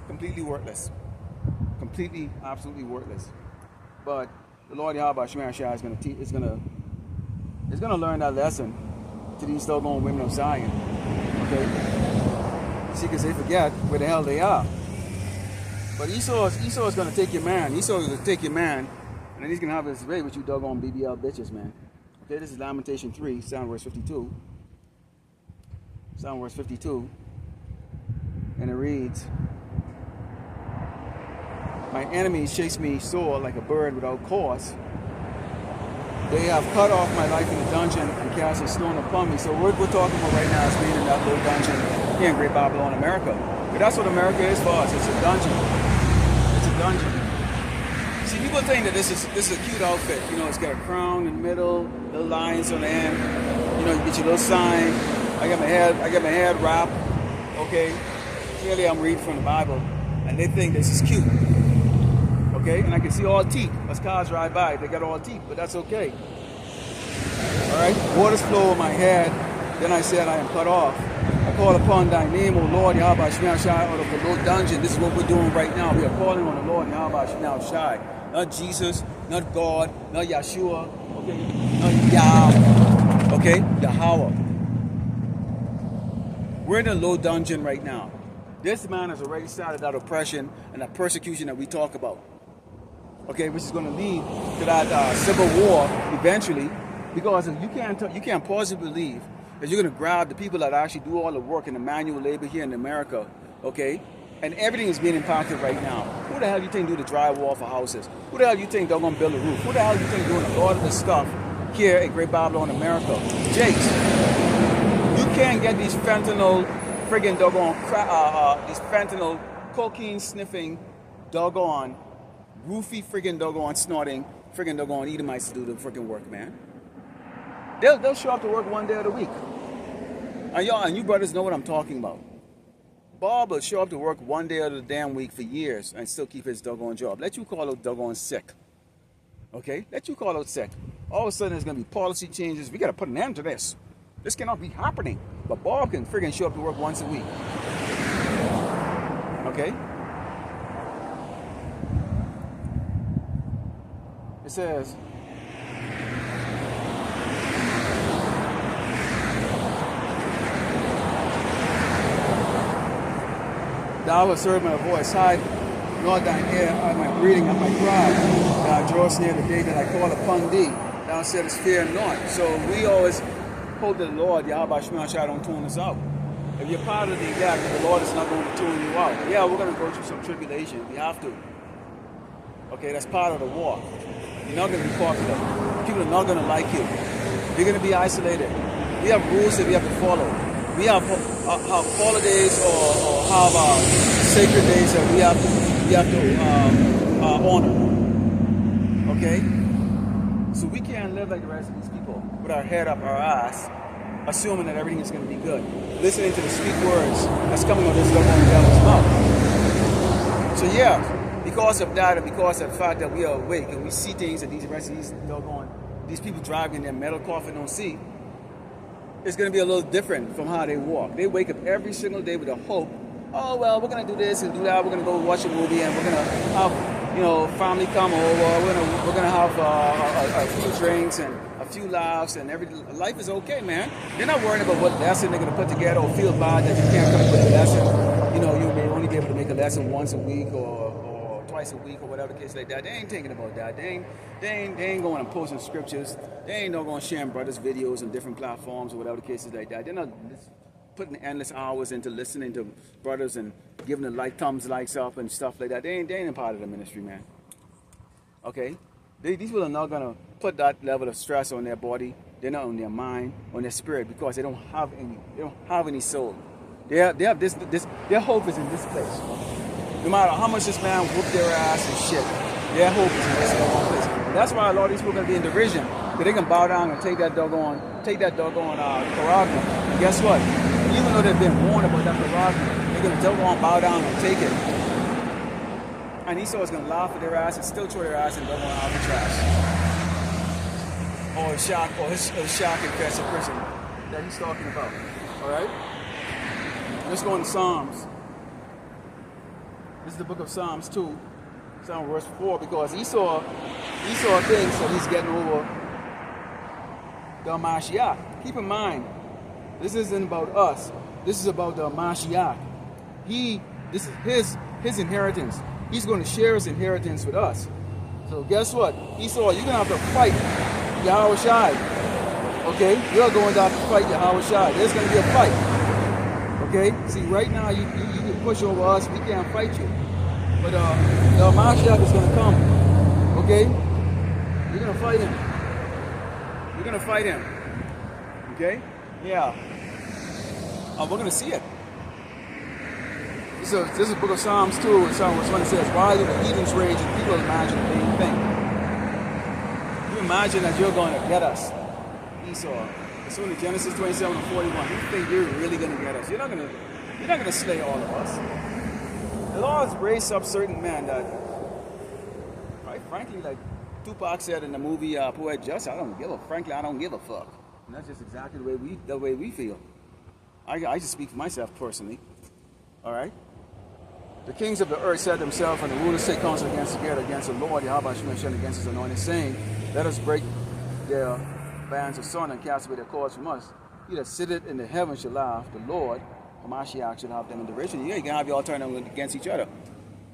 Completely worthless. Completely, absolutely worthless. But the Lord Yahweh Shemashah is gonna learn that lesson to these doggone women of Zion. Okay? See, because they forget where the hell they are. But Esau is going to take your man. Esau is going to take your man, and then he's going to have his way with you doggone BBL bitches, man. Okay, this is Lamentation 3, sound verse 52. Sound verse 52. And it reads, my enemies chase me sore like a bird without cause. They have cut off my life in the dungeon and cast a stone upon me. So what we're talking about right now is being in that little dungeon here in Great Babylon, America. But that's what America is for us. It's a dungeon. Dungeon. See, people think that this is a cute outfit. You know, it's got a crown in the middle, little lions on the end. You know, you get your little sign. I got my head wrapped. Okay, clearly I'm reading from the Bible, and they think this is cute. Okay, and I can see all teeth as cars ride by. They got all teeth, but that's okay. All right, waters flow on my head. Then I said, I am cut off. I call upon thy name, O Lord Yahweh Shemashah, out of the low dungeon. This is what we're doing right now. We are calling on the Lord Yahweh Shemashah. Not Jesus, not God, not Yeshua, okay, not Yah, okay, Yahweh. We're in the low dungeon right now. This man has already started that oppression and that persecution that we talk about. Okay, which is going to lead to that civil war eventually, because you can't possibly believe that you're going to grab the people that actually do all the work in the manual labor here in America, okay? And everything is being impacted right now. Who the hell do you think do the drywall for houses? Who the hell do you think they're going to build a roof? Who the hell do you think doing a lot of this stuff here in Great Babylon, America? Jakes, you can't get these fentanyl friggin' doggone, these fentanyl cocaine sniffing doggone, roofy friggin' doggone snorting friggin' doggone Edomites to do the friggin' work, man. They'll show up to work one day of the week. And you brothers know what I'm talking about. Bob will show up to work one day of the damn week for years and still keep his doggone job. Let you call out doggone sick. Okay? Let you call out sick. All of a sudden there's going to be policy changes. We got to put an end to this. This cannot be happening. But Bob can friggin' show up to work once a week. Okay? It says, thou hast heard my voice, hide not thine ear at my breathing, at my cry. Thou drawest near the day that I call upon thee. Thou saidest, fear not. So we always hope that the Lord, Yahweh Shema Shai, don't tune us out. If you're part of the elect, the Lord is not going to tune you out. Yeah, we're going to go through some tribulation. We have to. Okay, that's part of the walk. You're not going to be popular. People are not going to like you. You're going to be isolated. We have rules that we have to follow. We have holidays or have sacred days that we have to honor. Okay? So we can't live like the rest of these people with our head up our ass, assuming that everything is going to be good. Listening to the sweet words that's coming out of this devil's mouth. So yeah, because of that and because of the fact that we are awake and we see things that these people driving in their metal coffin don't see, it's going to be a little different from how they walk. They wake up every single day with a hope. Oh, well, we're going to do this and do that. We're going to go watch a movie and we're going to have, family come over. We're going to have a few drinks and a few laughs and life is okay, man. They're not worrying about what lesson they're going to put together or feel bad that you can't come up with a lesson. You may only be able to make a lesson once a week or twice a week or whatever the case like that. They ain't thinking about that. They ain't going and posting scriptures. They ain't not going to share brothers' videos on different platforms or whatever the case is like that. They're not putting endless hours into listening to brothers and giving the likes up and stuff like that. They ain't a part of the ministry, man. Okay? These people are not going to put that level of stress on their body. They're not on their mind, on their spirit, because they don't have any soul. They have this their hope is in this place. No matter how much this man whooped their ass and shit, their hope is in this one place. That's why a lot of these people are going to be in derision. Because they can bow down and take that doggone prerogative. And guess what? Even though they've been warned about that prerogative, they're going to doggone bow down and take it. And Esau is going to laugh at their ass and still throw their ass and doggone out the trash. Or his shock and confessed prison that he's talking about. Alright? Let's go into Psalms. This is the book of Psalms 2. Psalm verse 4, because Esau thinks that he's getting over the Mashiach. Keep in mind, this isn't about us. This is about the Mashiach. This is his inheritance. He's going to share his inheritance with us. So guess what? Esau, you're going to have to fight Yahweh Shai. Okay? You're going to have to fight Yahweh Shai. There's going to be a fight. Okay? See, right now, you can push over us. We can't fight you. But the Mashiach is going to come. Okay? You're going to fight him. You're going to fight him. Okay? Yeah. We're going to see it. This is the book of Psalms 2, and Psalm 1 says, why do the heathens rage and people imagine a vain thing? You imagine that you're going to get us, Esau. It's only Genesis 27 and 41. You think you're really going to get us. You're not going to slay all of us. The Lord's raised up certain men that, quite frankly, like Tupac said in the movie Poet Justice, I don't give a fuck. And that's just exactly the way we feel. I just speak for myself personally. All right? The kings of the earth set themselves, and the rulers take counsel together against the Lord, Yahweh Shemeshah, against his anointed, saying, let us break their bands of sun and cast away their cords from us. He that sitteth in the heavens shall laugh. The Lord, Hamashiach, should have them in derision. Yeah, you can have your alternative against each other.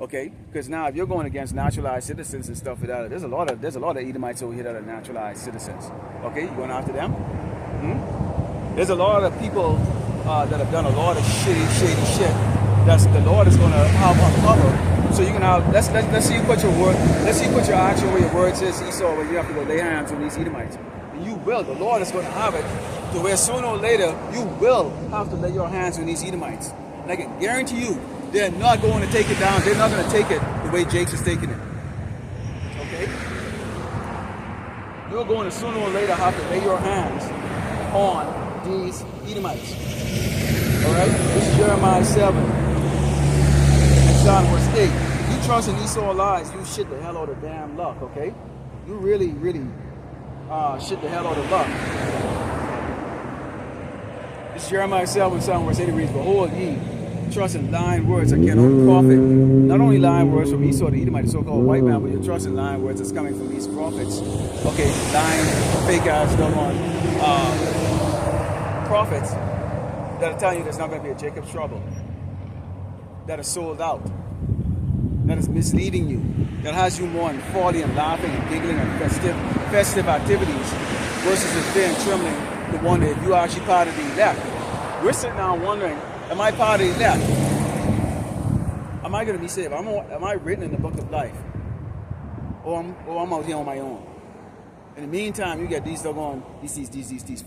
Okay? Because now if you're going against naturalized citizens and stuff like that, there's a lot of Edomites over here that are naturalized citizens. Okay? You going after them? There's a lot of people that have done a lot of shady shit that the Lord is going to have uncovered. So you can have, let's see you put your word, let's see you put your action where your word says, Esau, where you have to go lay hands on these Edomites. And you will, the Lord is going to have it to where sooner or later you will have to lay your hands on these Edomites. And I can guarantee you, they're not going to take it down. They're not going to take it the way Jakes is taking it. Okay? You're going to sooner or later have to lay your hands on these Edomites. Alright? This is Jeremiah 7. John verse 8. You trust in Esau lies, you shit the hell out of damn luck, okay? You really shit the hell out of luck. This is Jeremiah 7, verse 8 reads, behold ye, trust in lying words that cannot profit. Not only lying words from Esau the Edomite, the so-called white man, but you trust in lying words that's coming from these prophets. Okay, lying, fake ass, prophets that are telling you there's not going to be a Jacob's trouble. That are sold out. that is misleading you, that has you more in folly and laughing and giggling and festive activities versus the fear and trembling to wonder if you are actually part of the elect. We're sitting down wondering, am I part of the elect? Am I going to be saved? Am I written in the book of life? Or I'm out here on my own? In the meantime, you get these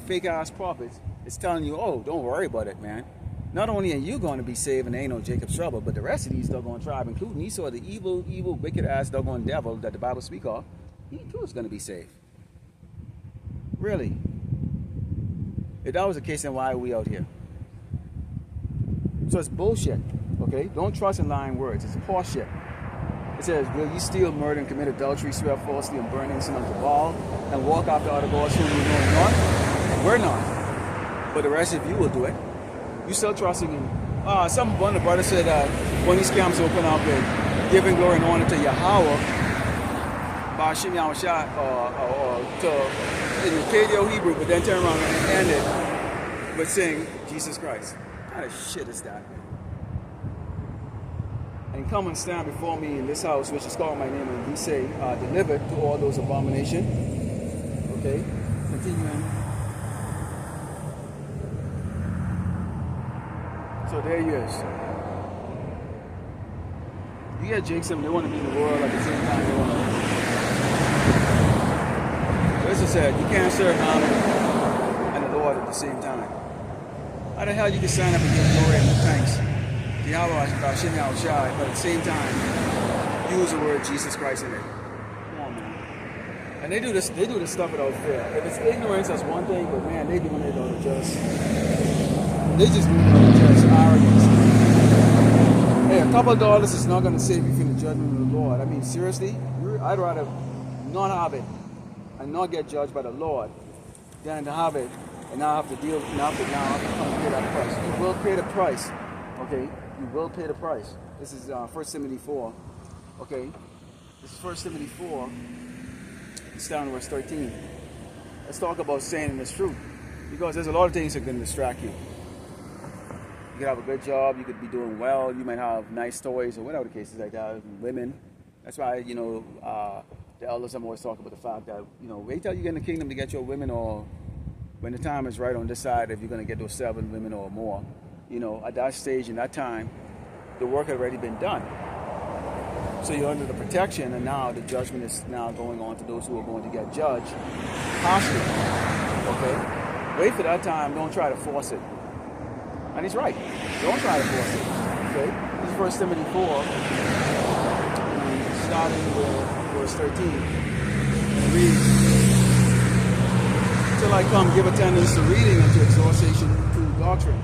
fake ass prophets. It's telling you, oh, don't worry about it, man. Not only are you going to be saved and there ain't no Jacob's trouble, but the rest of these doggone tribe, including Esau, the evil, wicked ass doggone devil that the Bible speaks of, he too is going to be saved. Really? If that was the case, then why are we out here? So it's bullshit, okay? Don't trust in lying words. It's horse shit. It says, will you steal, murder, and commit adultery, swear falsely, and burn incense unto Baal, and walk after other gods whom you know not? We're not. But the rest of you will do it. You still trusting in... one of the brothers said when these camps open up and giving glory and honor to Yahweh, by Shem Yahushua, or to in the Paleo Hebrew, but then turn around and end it with saying Jesus Christ. What kind of shit is that? And come and stand before me in this house, which is called my name, and he say, delivered to all those abominations. Okay? Continuing. So there he is. You get Jacob, they want to be in the world at the same time they want to. As I said, you can't serve honor and the Lord at the same time. How the hell you can sign up and give glory and thanks? Yahweh, but at the same time, use the word Jesus Christ in it. Come on, man. And they do this stuff without fear. If it's ignorance, that's one thing, but man, they doing it out of just arrogance. Hey, a couple of dollars is not going to save you from the judgment of the Lord. I mean, seriously, I'd rather not have it and not get judged by the Lord than to have it and now have to deal, now have to come and pay that price. You will pay the price, okay? You will pay the price. This is 1 Timothy 4, okay? This is 1 Timothy 4. It's down to verse 13. Let's talk about saying this truth, because there's a lot of things that can distract you. You could have a good job, you could be doing well, you might have nice toys or whatever the case is like that. Women. That's why, the elders are always talking about the fact that, wait till you get in the kingdom to get your women, or when the time is right on this side, if you're going to get those 7 women or more. At that stage, in that time, the work had already been done. So you're under the protection, and now the judgment is now going on to those who are going to get judged harshly. Okay? Wait for that time. Don't try to force it. And he's right. Don't try to force it. Okay? This is 1 Timothy 4, starting with verse 13. It reads, till I come, give attendance to reading and to exhortation to doctrine.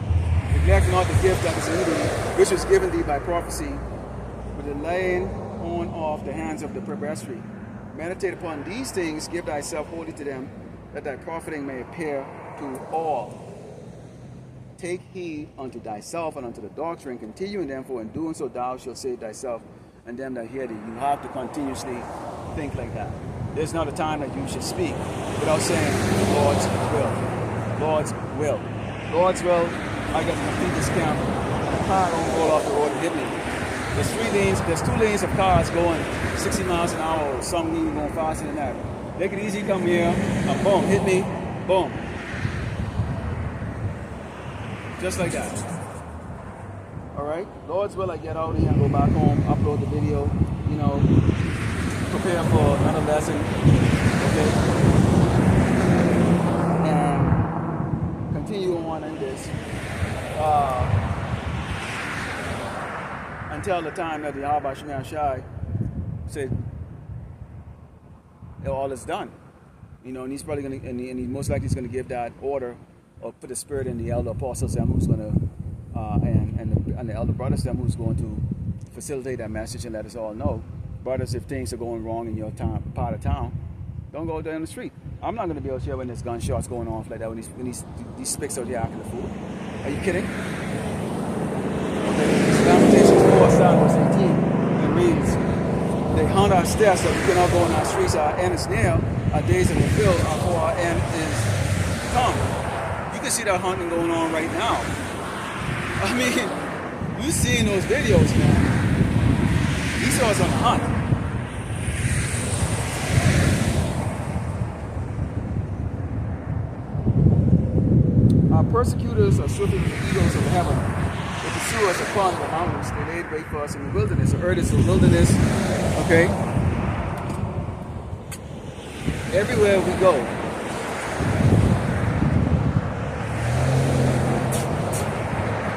Neglect not the gift that is in thee, which was given thee by prophecy, but the laying on of the hands of the presbytery. Meditate upon these things, give thyself wholly to them, that thy profiting may appear to all. Take heed unto thyself and unto the doctrine, continue in them, for in doing so thou shalt save thyself and them that hear thee. You have to continuously think like that. There's not a time that you should speak without saying Lord's will. Lord's will. Lord's will. I got to complete this camp. The car don't roll off the road and hit me. There's 2 lanes of cars going 60 miles an hour, or some even going faster than that. They could easily come here and boom, hit me, boom. Just like that. Alright? Lord's will, I get out here and go back home, upload the video, prepare for another lesson. Okay? And continue on in this. Until the time that the Yahweh Shem Yahushua said all is done, and he's probably going to, and he most likely is going to give that order, or put the spirit in the elder apostles, them who's going to, and the elder brothers, them who's going to facilitate that message and let us all know, brothers, if things are going wrong in your part of town, don't go down the street. I'm not going to be out here when there's gunshots going off like that, when these spicks out here acting the fool. Are you kidding? Okay, Lamentations 4, starting verse 18, it reads, they hunt our steps that we cannot go in our streets, our end is near, our days in the field, for our end is come. You can see that hunting going on right now. I mean, you seeing those videos, man. These Esau is on the hunt. Our persecutors are swift as the eagles of heaven. They pursue us upon the mountains. They laid wait for us in the wilderness. The earth is a wilderness. Okay? Everywhere we go,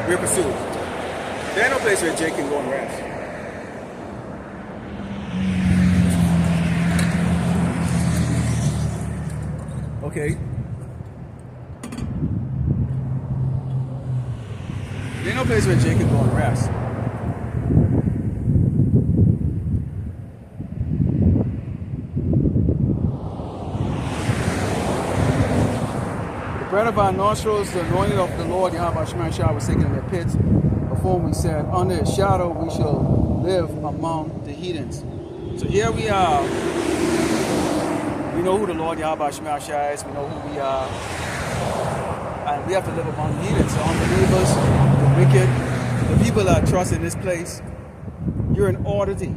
we're pursued. There's no place where Jake can go and rest. Okay? There's no place where Jake can go and rest. The bread of our nostrils, the anointing of the Lord, Yahweh Shemashah, was taken in their pits. Before we said, under his shadow we shall live among the heathens. So here we are. We know who the Lord Yahweh Shemashah is. We know who we are. And we have to live among the heathens, the unbelievers, the wicked, the people that trust in this place. You're an oddity.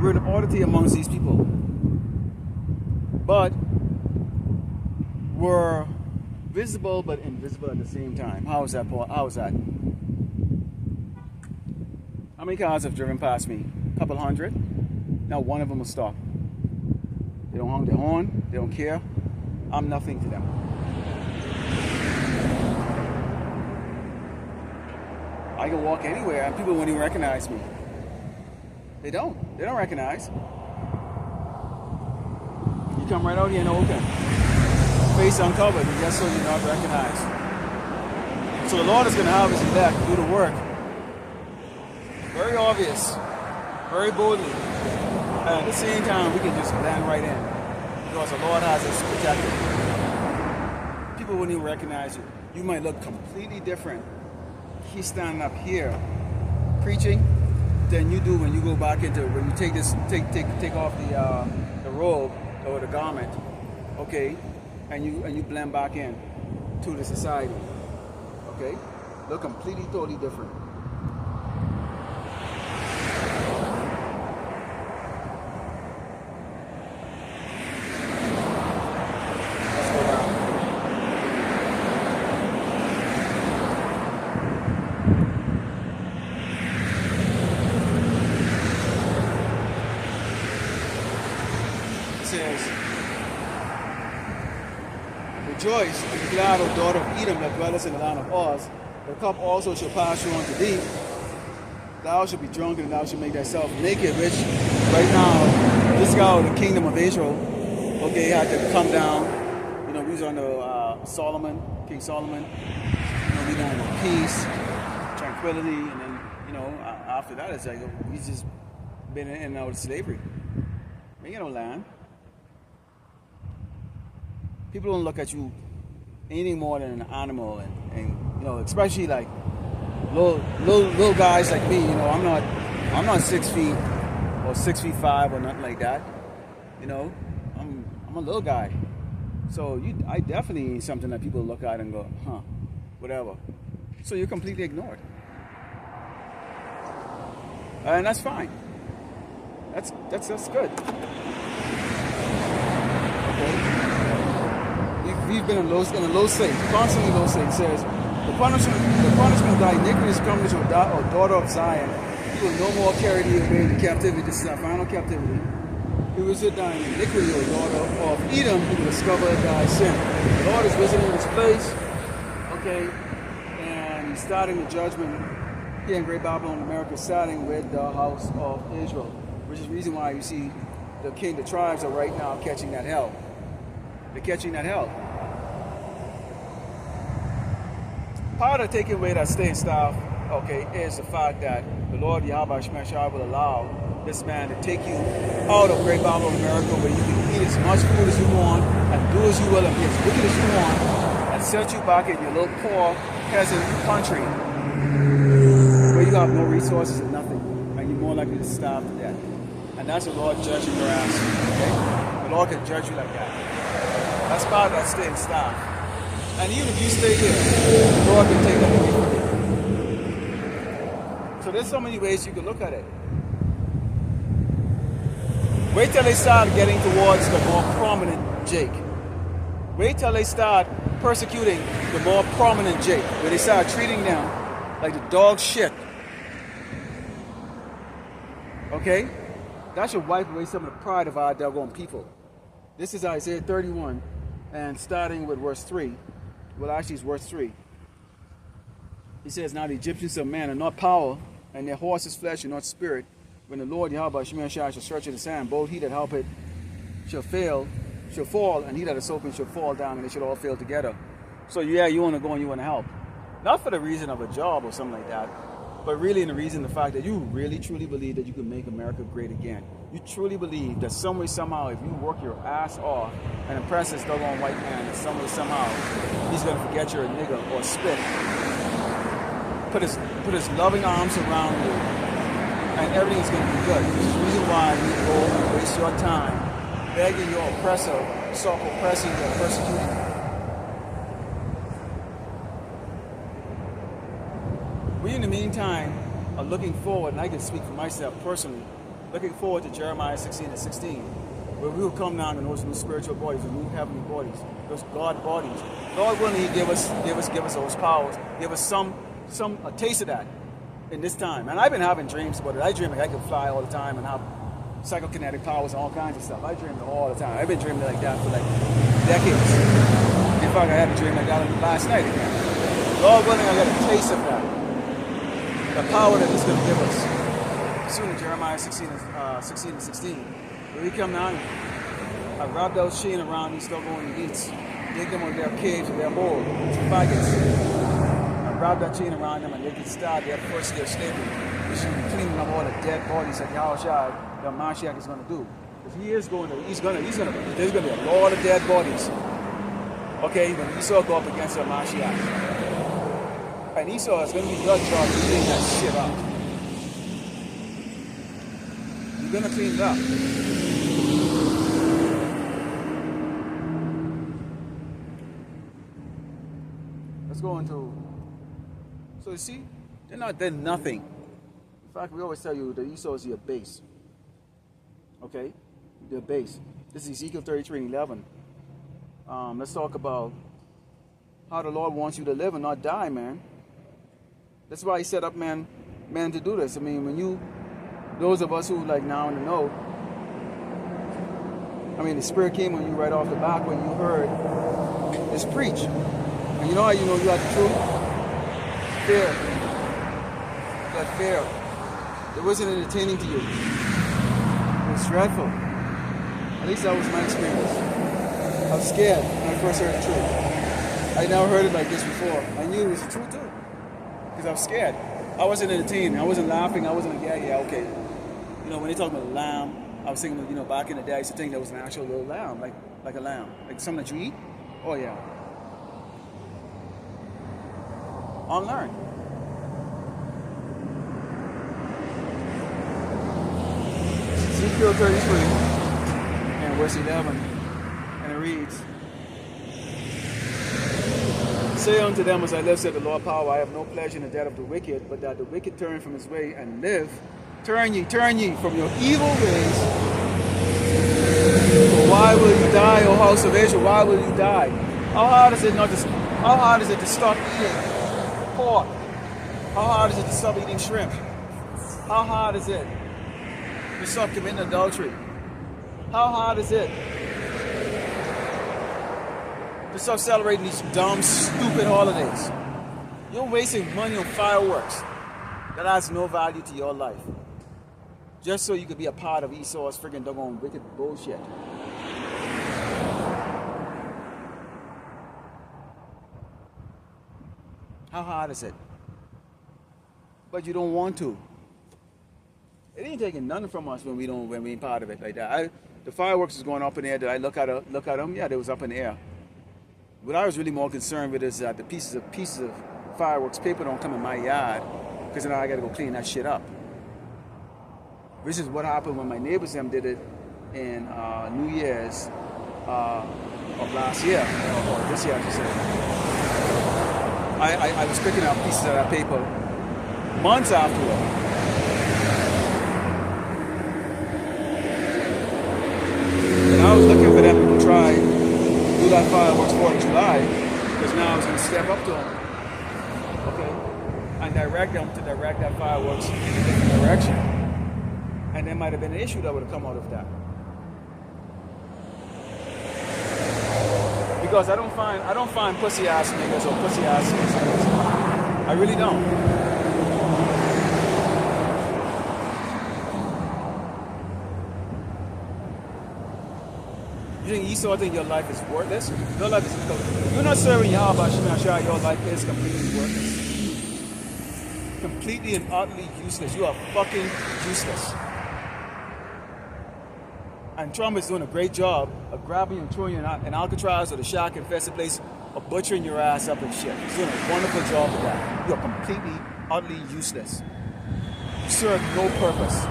We're an oddity amongst these people. But we're visible but invisible at the same time. How is that, Paul? How is that? How many cars have driven past me? A couple hundred? Not one of them will stop. They don't honk their horn. They don't care. I'm nothing to them. I can walk anywhere and people won't even recognize me. They don't. They don't recognize. You come right out here in the open. Face uncovered, and just so you're not recognized. So the Lord is going to have his elect do the work. Very obvious. Very boldly. And at the same time, we can just blend right in. Because the Lord has us protected. People wouldn't even recognize you. You might look completely different. He's standing up here preaching than you do when you go back into when you take off the robe or the garment, okay, and you blend back in to the society, okay, look completely totally different. Says, rejoice and be glad, O daughter of Edom, that dwellest in the land of Oz. The cup also shall pass through unto thee. Thou shalt be drunken, and thou shalt make thyself naked, which right now, this guy, the kingdom of Israel, okay, had to come down. You know, we was under Solomon, King Solomon. You know, we going with peace, tranquility, and then, you know, after that, it's like, we just been in and out of slavery. We ain't got no land. People don't look at you anything more than an animal, and you know, especially like little guys like me. You know, I'm not 6 feet or 6'5" or nothing like that. You know, I'm a little guy, so I definitely ain't something that people look at and go, huh, whatever. So you're completely ignored, and that's fine. That's good. Okay. We've been in a low state, constantly low state. It says, the punishment of thy iniquity is come to you, O daughter of Zion. You will no more carry thee away into captivity. This is our final captivity. He will sit down in iniquity, O daughter of Edom, who will discover thy sin. The Lord is visiting this place, okay, and he's starting the judgment here in Great Babylon, America, starting with the house of Israel, which is the reason why you see the tribes are right now catching that hell. They're catching that hell. Part of taking away that state staff, okay, is the fact that the Lord Yahweh Shemashah will allow this man to take you out of Great Babylon, America, where you can eat as much food as you want and do as you will and be as wicked as you want, and set you back in your little poor peasant country where you have no resources and nothing, and you're more likely to starve to death. And that's the Lord judging your ass. Okay? The Lord can judge you like that. That's part of that staying staff. And even if you stay here, the Lord can take that away from you. So there's so many ways you can look at it. Wait till they start getting towards the more prominent Jake. Wait till they start persecuting the more prominent Jake, where they start treating them like the dog shit. Okay? That should wipe away some of the pride of our doggone people. This is Isaiah 31, and starting with verse 3. Well, actually, it's verse 3. He says, now the Egyptians of man are not power, and their horse is flesh and not spirit. When the Lord Yahweh Shemir Shai shall search in the sand, both he that helpeth shall fall, and he that is open shall fall down, and they should all fail together. So yeah, you want to go and you want to help. Not for the reason of a job or something like that, but really in the reason, the fact that you really truly believe that you can make America great again. You truly believe that some way, somehow, if you work your ass off and impress this doggone white man, that some way, somehow, he's going to forget you're a nigger or spit. Put his loving arms around you, and everything is going to be good. This is the reason why you go and waste your time begging your oppressor, stop oppressing you, persecuting you. We, in the meantime, are looking forward, and I can speak for myself personally, looking forward to Jeremiah 16 and 16, where we will come down in those new spiritual bodies, those new heavenly bodies, those God bodies. Lord willing, He give us those powers, give us a taste of that in this time. And I've been having dreams about it. I dream like I can fly all the time and have psychokinetic powers and all kinds of stuff. I dream it all the time. I've been dreaming like that for like decades. In fact, I had a dream like that last night again. Lord willing, I got a taste of that. The power that He's going to give us. Soon in Jeremiah 16 and 16, where we come down, I wrap those chain around these doggone elites, dig them on their caves or their hole, faggots. Wrap that chain around them and they can start their first year of slavery. We should be cleaning up all the dead bodies that Yahushua, the Mashiach, is going to do. If he is going to, there's going to be a lot of dead bodies. Okay, when Esau go up against the Mashiach. And Esau is going to be your job to clean that shit up. You're going to clean it up. Let's go into... So you see, they're nothing. In fact, we always tell you that Esau is your base. Okay? Your base. This is Ezekiel 33 and 11. Let's talk about how the Lord wants you to live and not die, man. That's why He set up man to do this. I mean, when you, those of us who like now in the know, I mean, the Spirit came on you right off the bat when you heard this preach. And you know how you know you had the truth? Fear. That fear. It wasn't entertaining to you. It was dreadful. At least that was my experience. I was scared when I first heard the truth. I never heard it like this before. I knew it was the truth too. Because I was scared. I wasn't entertained. I wasn't laughing. I wasn't like, yeah, okay. You know, when they talk about lamb, I was thinking, you know, back in the day, I used to think there was an actual little lamb, like a lamb. Like something that you eat? Oh, yeah. Unlearn. Ezekiel 33 and verse 11, and it reads, say unto them, as I live, said the Lord power, I have no pleasure in the death of the wicked, but that the wicked turn from his way and live. Turn ye from your evil ways. Why will you die, O house of Israel? Why will you die? How hard is it to stop eating pork? How hard is it to stop eating shrimp? How hard is it to stop committing adultery? How hard is it to stop celebrating these dumb, stupid holidays? You're wasting money on fireworks that has no value to your life, just so you could be a part of Esau's friggin' doggone wicked bullshit. How hard is it? But you don't want to. It ain't taking nothing from us when we ain't part of it like that. The fireworks was going up in the air. Did I look at them? Yeah, they was up in the air. What I was really more concerned with is that the pieces of fireworks paper don't come in my yard, because now I got to go clean that shit up. This is what happened when my neighbors them did it in New Year's of last year, or this year I should say. I was picking up pieces of that paper months afterward. fireworks now is going to step up to them, okay, and direct them to direct that fireworks in a different direction. And there might have been an issue that would have come out of that. Because I don't find pussy ass niggas or pussy ass niggas. I really don't. You think Esau think your life is worthless? Your life is, you're not serving Yahweh Shemashah, your life is completely worthless. Completely and utterly useless. You are fucking useless. And Trump is doing a great job of grabbing you and throwing you in Alcatraz or the shack infested place, of butchering your ass up and shit. He's doing a wonderful job of that. You are completely, utterly useless. You serve no purpose.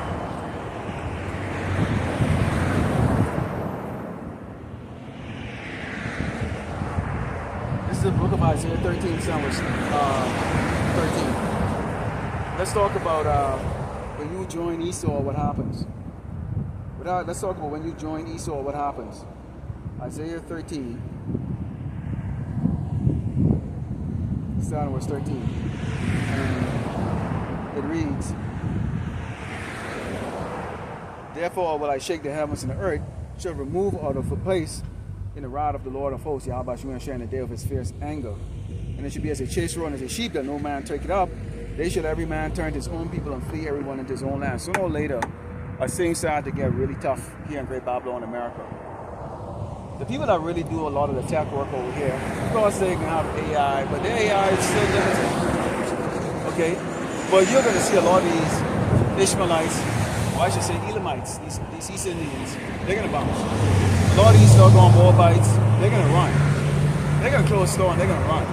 This is the book of Isaiah 13, Summers 13. Let's talk about when you join Esau, what happens. Let's talk about when you join Esau, what happens. Isaiah 13, starting verse 13. And it reads, therefore will I shake the heavens and the earth, shall remove out of the place in the rod of the Lord of hosts, Yahweh Shemashah, in the day of his fierce anger. And it should be as a chase run as a sheep, that no man take it up. They shall every man turn to his own people and flee everyone into his own land. Sooner or later, things started to get really tough here in Great Babylon, America. The people that really do a lot of the tech work over here, of course they can have AI, but the AI is still limited. Okay? But you're going to see a lot of these Ishmaelites, or I should say Elamites, these East Indians, they're going to bounce. A lot of these doggone Moabites, they're going to run. They're going to close the store and they're going to run.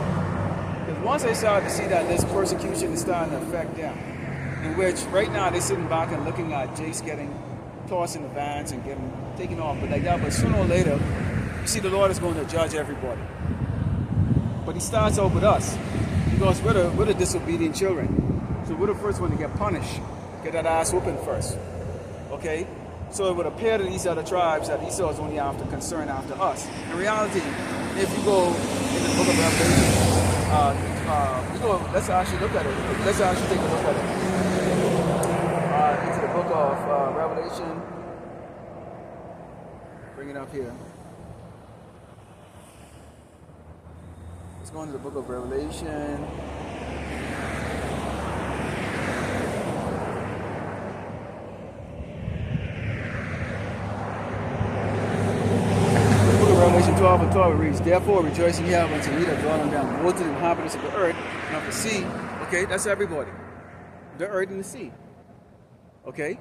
Because once they start to see that this persecution is starting to affect them, in which right now they're sitting back and looking at Jace getting tossed in the vans and getting taken off, but like that. But sooner or later, you see the Lord is going to judge everybody. But he starts out with us, because we're the disobedient children. So we're the first one to get punished, get that ass whooping first. Okay? So it would appear to these other tribes that Esau is only concerned after us. In reality, if you go in the book of Revelation, let's actually look at it. Let's actually take a look at it. Into the book of Revelation. Bring it up here. Let's go into the book of Revelation. Revelation 12 and 12 reads, therefore rejoice in Yahweh until ye that dwell on them, woe to the inhabitants of the earth and of the sea. Okay, that's everybody. The earth and the sea. Okay?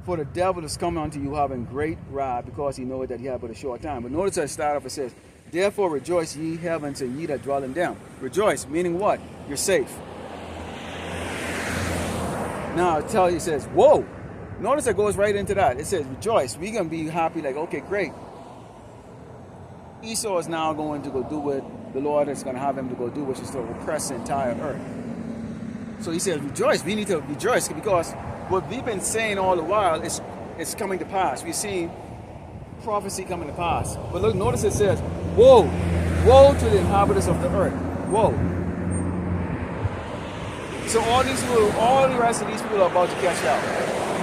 For the devil is coming unto you having great wrath, because he knoweth that he hath but a short time. But notice that start off, it says, therefore rejoice ye heavens and ye that dwell in them. Rejoice, meaning what? You're safe. Now it says, whoa. Notice it goes right into that. It says, rejoice. We're going to be happy, like, okay, great. Esau is now going to go do what the Lord is going to have him to go do, which is to oppress the entire earth. So he says, rejoice. We need to rejoice, because what we've been saying all the while is coming to pass. We're seeing prophecy coming to pass. But look, notice it says, woe. Woe to the inhabitants of the earth. Woe. So all the rest of these people are about to catch out.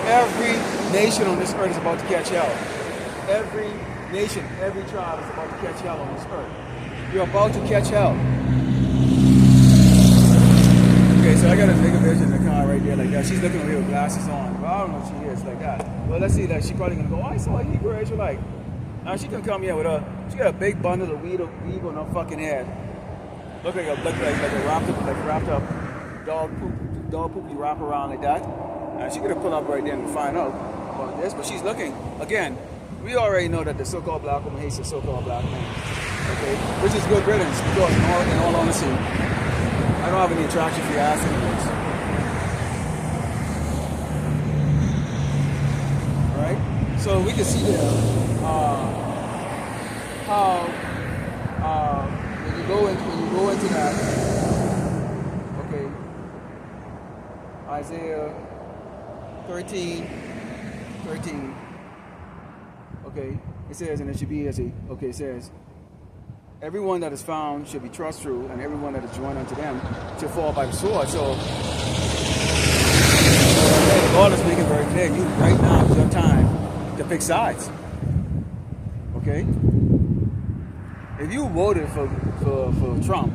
Every nation on this earth is about to catch hell. Every nation, every tribe is about to catch hell on this earth. You're about to catch hell. Okay, so I got a nigga vision in the car right there like that. She's looking over here with glasses on. Well, I don't know if she is like that. Well, let's see, like, she's probably going to go, oh, I saw a Hebrew Israelite. Now she can come here with she got a big bundle of weed on her fucking head. Look like a wrapped up dog poop you wrap around like that. She could have pulled up right there and find out about this, but she's looking. Again, we already know that the so-called black woman hates the so-called black man. Okay? Which is good riddance, because in all honesty, I don't have any attraction for your ass anyways. Alright? So we can see there how when you go into that, okay, Isaiah 13, okay, it says, and it should be as a, okay, it says, everyone that is found should be thrust through, and everyone that is joined unto them shall fall by the sword. So the Lord is making very clear, you right now is your time to pick sides. Okay? If you voted for Trump,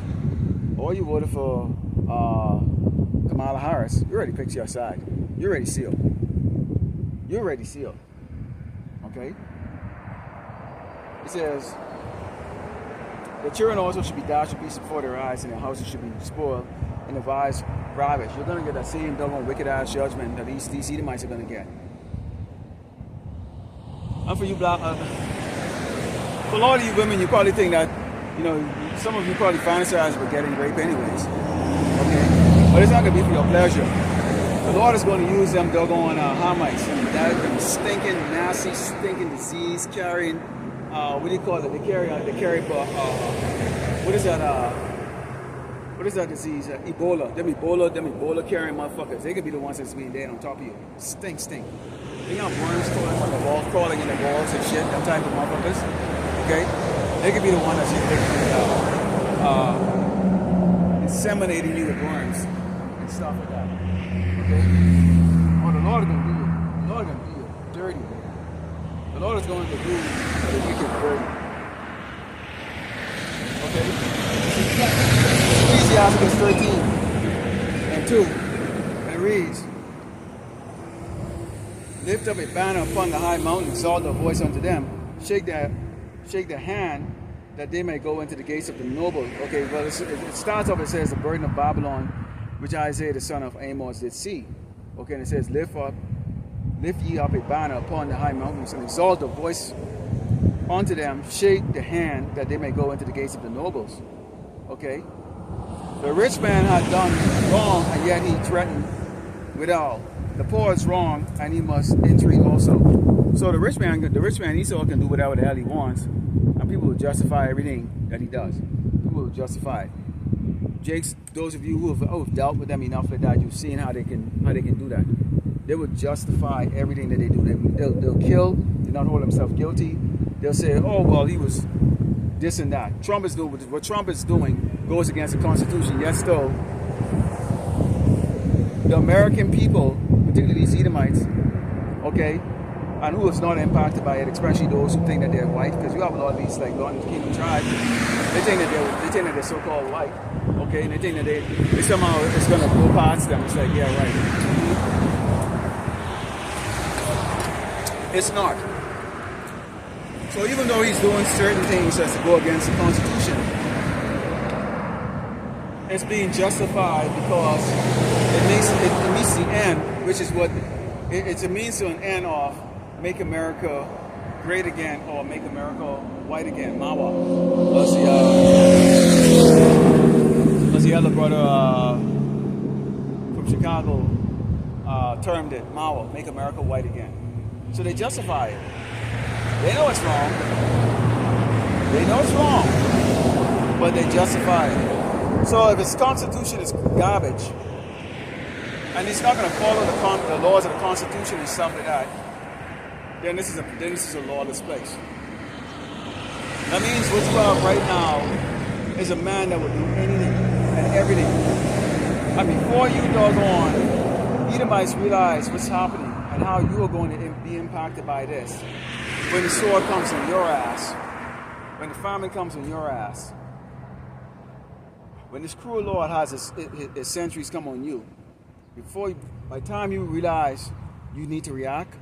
or you voted for Kamala Harris, you already picked your side. You're already sealed. You're already sealed. Okay? It says, the children also should be dashed to pieces before their eyes, and their houses should be spoiled, and the vines ravished. You're going to get that same double wicked ass judgment that these Edomites are going to get. And for you black, for a lot of you women, you probably think that, you know, some of you probably fantasize about getting raped anyways. Okay? But it's not going to be for your pleasure. The Lord is going to use them doggone Hamites, them stinking, nasty, stinking disease carrying, what do you call it? They carry what is that? What is that disease? Ebola. Them Ebola carrying motherfuckers. They could be the ones that's being dead on top of you. Stink. They got worms crawling on the walls, crawling in the walls and shit. Them type of motherfuckers. Okay? They could be the one that's inseminating you with worms and stuff like that. Okay? Oh, the Lord is going to do you. The Lord is going to do you dirty. The Lord is going to do the wicked dirty. Okay? Ecclesiastes 13 and 2. And it reads, lift up a banner upon the high mountain, exalt the voice unto them, shake their hand, that they may go into the gates of the noble. Okay, well, it starts off, it says, the burden of Babylon, which Isaiah the son of Amos did see. Okay, and it says, lift ye up a banner upon the high mountains, and exalt the voice unto them, shake the hand, that they may go into the gates of the nobles. Okay? The rich man had done wrong, and yet he threatened withal. The poor is wrong, and he must entreat also. So the rich man Esau can do whatever the hell he wants, and people will justify everything that he does. People will justify it. Jakes, those of you who have dealt with them enough like that, you've seen how they can do that. They will justify everything that they do. They'll kill. They'll not hold themselves guilty. They'll say, oh well, he was this and that. Trump is doing what Trump is doing goes against the Constitution. Yet still, the American people, particularly these Edomites, okay, and who is not impacted by it, especially those who think that they're white, because you have a lot of these like Northern Kingdom tribes. They think that they're so-called white, okay, and they think that they somehow it's going to go past them. It's like, yeah, right. It's not. So even though he's doing certain things as to go against the Constitution, it's being justified because it meets the end, which is what it's a means to an end of make America great again or make America white again. Mawa, as the other brother from Chicago termed it, Mawa, make America white again. So they justify it. They know it's wrong. They know it's wrong, but they justify it. So if his Constitution is garbage, and he's not going to follow the laws of the Constitution and stuff like that, then this is a lawless place. That means what you have right now is a man that will do anything and everything. And before you doggone Edomites realize what's happening and how you are going to be impacted by this, when the sword comes on your ass, when the famine comes on your ass, when this cruel Lord has his centuries come on you, by the time you realize you need to react,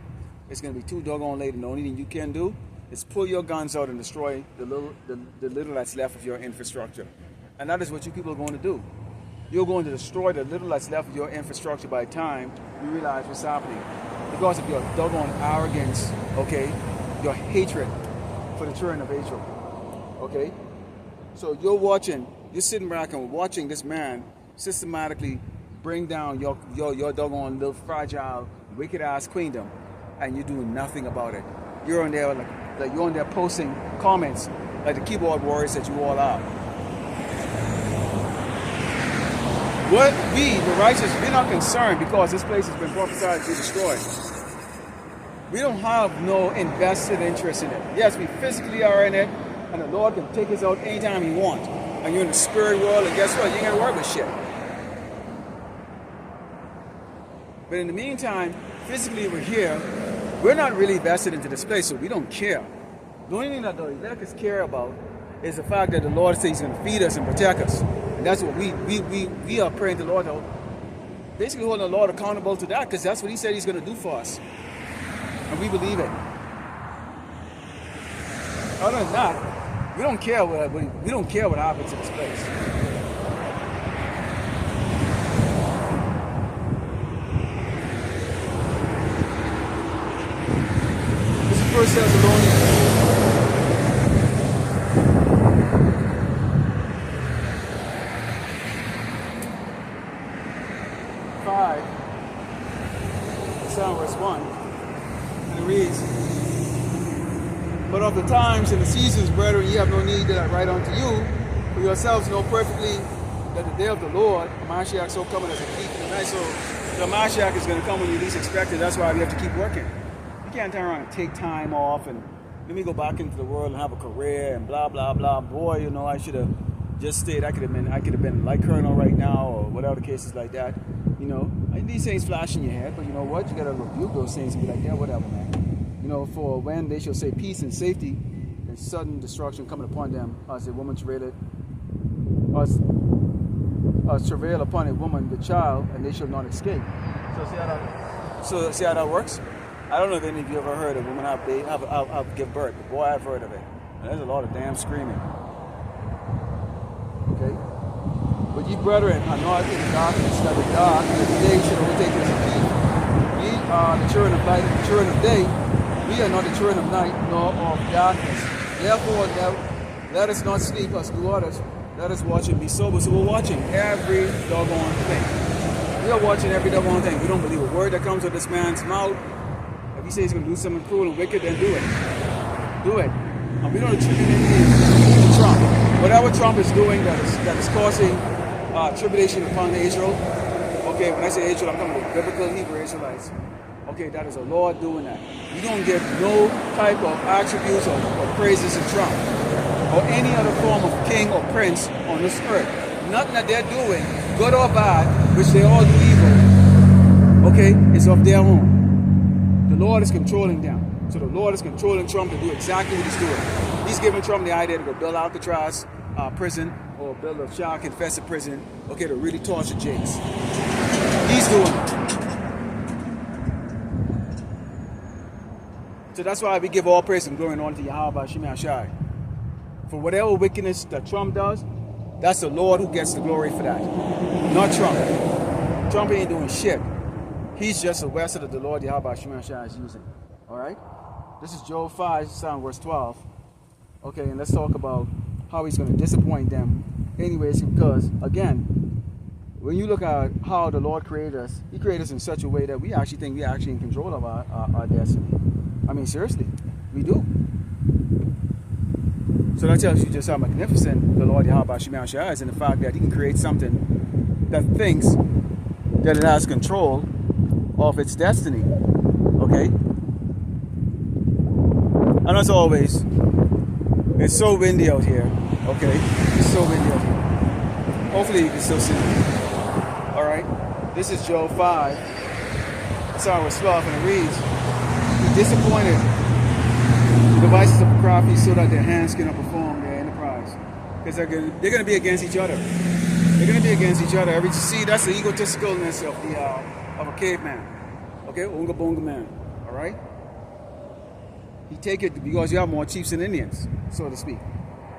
it's going to be too doggone late, and the only thing you can do is pull your guns out and destroy the little that's left of your infrastructure. And that is what you people are going to do. You're going to destroy the little that's left of your infrastructure by the time you realize what's happening. Because of your doggone arrogance, okay? Your hatred for the children of Israel, okay? So you're sitting back and watching this man systematically bring down your doggone little fragile, wicked-ass queendom, and you're doing nothing about it. You're on there like you're on there posting comments like the keyboard warriors that you all are. What we, the righteous, we're not concerned because this place has been prophesied to be destroyed. We don't have no invested interest in it. Yes, we physically are in it, And the Lord can take us out anytime He wants. And you're in the spirit world, and guess what? You ain't got to worry about shit. But in the meantime, physically we're here. We're not really vested into this place, so we don't care. The only thing that the elect care about is the fact that the Lord says He's going to feed us and protect us. And that's what we are praying to the Lord, basically holding the Lord accountable to that, because that's what He said He's going to do for us. And we believe it. Other than that, we don't care what happens in this place. This is 1 Thessalonians 5, verse 1, and it reads, "But of the times and the seasons, brethren, ye have no need that I write unto you, for yourselves know perfectly that the day of the Lord, the Mashiach, so coming as a thief in the night." So the Mashiach is going to come when you least expect it. That's why we have to keep working. You can't turn around and take time off and let me go back into the world and have a career and blah blah blah. Boy, you know, I should have just stayed. I could have been like Colonel right now, or whatever the case is like that. You know, these things flash in your head, but you know what? You gotta rebuke those things and be like, yeah, whatever, man. You know, for when they shall say peace and safety, and sudden destruction coming upon them, as a woman travaileth, as travail upon a woman the child, and they shall not escape. So see how that works? I don't know if any of you ever heard a woman have give birth, but boy, I've heard of it. And there's a lot of damn screaming. Okay? But ye brethren are not in darkness, that the dark and the day should overtake us indeed. Ye are the children of light and the children of day. We are not the children of night, nor of darkness. Therefore, let us not sleep as do others. Let us watch and be sober. So we're watching every doggone thing. We are watching every doggone thing. We don't believe a word that comes out of this man's mouth. If he says he's going to do something cruel and wicked, then do it. Do it. And we don't attribute anything to Trump. Whatever Trump is doing that is causing tribulation upon Israel. Okay, when I say Israel, I'm talking about biblical Hebrew Israelites. Okay, that is the Lord doing that. You don't get no type of attributes or praises to Trump or any other form of king or prince on this earth. Nothing that they're doing, good or bad, which they all do evil, okay, is of their own. The Lord is controlling them. So the Lord is controlling Trump to do exactly what he's doing. He's giving Trump the idea to go build Alcatraz prison, or build a child confessor prison, okay, to really torture Jakes. He's doing it. So that's why we give all praise and glory unto Yahweh Shema Shai. For whatever wickedness that Trump does, that's the Lord who gets the glory for that. Not Trump. Trump ain't doing shit. He's just a vessel that the Lord Yahweh Shema Shai is using. Alright? This is Job 5, verse 12. Okay, and let's talk about how he's going to disappoint them. Anyways, because, again, when you look at how the Lord created us, He created us in such a way that we actually think we're actually in control of our destiny. I mean, seriously, we do. So that tells you just how magnificent the Lord Yahweh Shema Shai is, and the fact that He can create something that thinks that it has control of its destiny. Okay? And as always, it's so windy out here. Okay? It's so windy out here. Hopefully you can still see me. Alright? This is Job 5. Verse 12, and it reads, "He disappointed the devices of the crafty so that their hands cannot perform their enterprise." Because they're going to be against each other. They're going to be against each other. See, that's the egotisticalness of a caveman. Okay? Unga Bunga man. Alright? He take it because you have more chiefs than Indians, so to speak.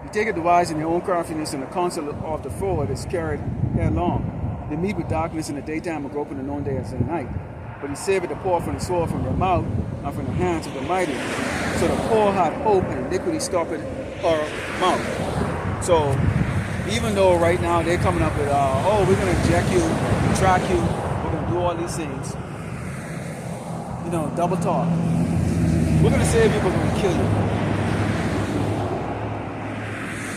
He take it devised in their own craftiness, and the counsel of the forward is carried headlong. They meet with darkness in the daytime and grope in the noonday as in the night. But He saved the poor from the sword, from their mouth, and from the hands of the mighty. So the poor had hope, and iniquity stopped her mouth. So even though right now they're coming up with, oh, we're going to inject you, track you, we're going to do all these things. You know, double talk. We're going to save you, but we're going to kill you.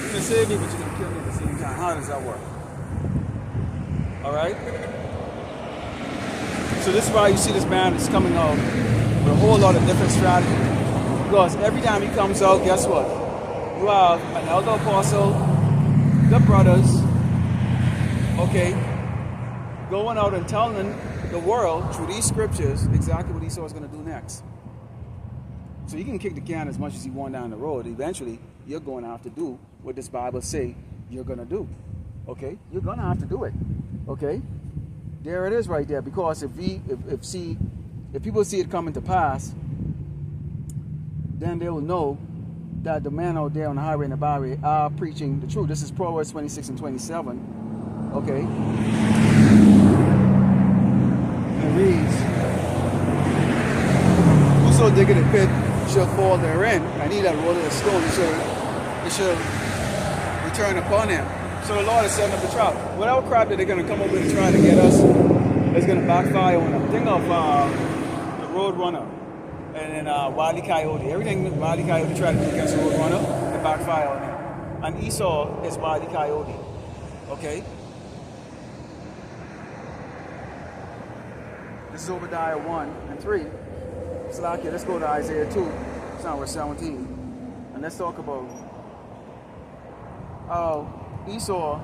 We're going to save you, but you're going to kill me at the same time. How does that work? Alright? So this is why you see this man is coming out with a whole lot of different strategies. Because every time he comes out, guess what? You have an elder apostle, the brothers, okay, going out and telling the world through these scriptures exactly what Esau is going to do next. So you can kick the can as much as you want down the road. Eventually, you're going to have to do what this Bible say you're going to do. Okay? You're going to have to do it. Okay? There it is right there. Because if people see it coming to pass, then they will know that the man out there on the highway and the byway are preaching the truth. This is Proverbs 26 and 27. Okay? And it reads, whoso diggeth a pit shall fall therein, and he that rolleth a stone, it shall return upon him. So the Lord is setting up a trap. Whatever crap that they're going to come up with and try to get us is going to backfire on them. Think of the Road Runner and then Wile E. Coyote. Everything Wile E. Coyote tried to do against the Road Runner, it backfire on him. And Esau is Wile E. Coyote. Okay? This is Obadiah 1 and 3. Slakia, let's go to Isaiah 2, verse 17. And let's talk about Esau,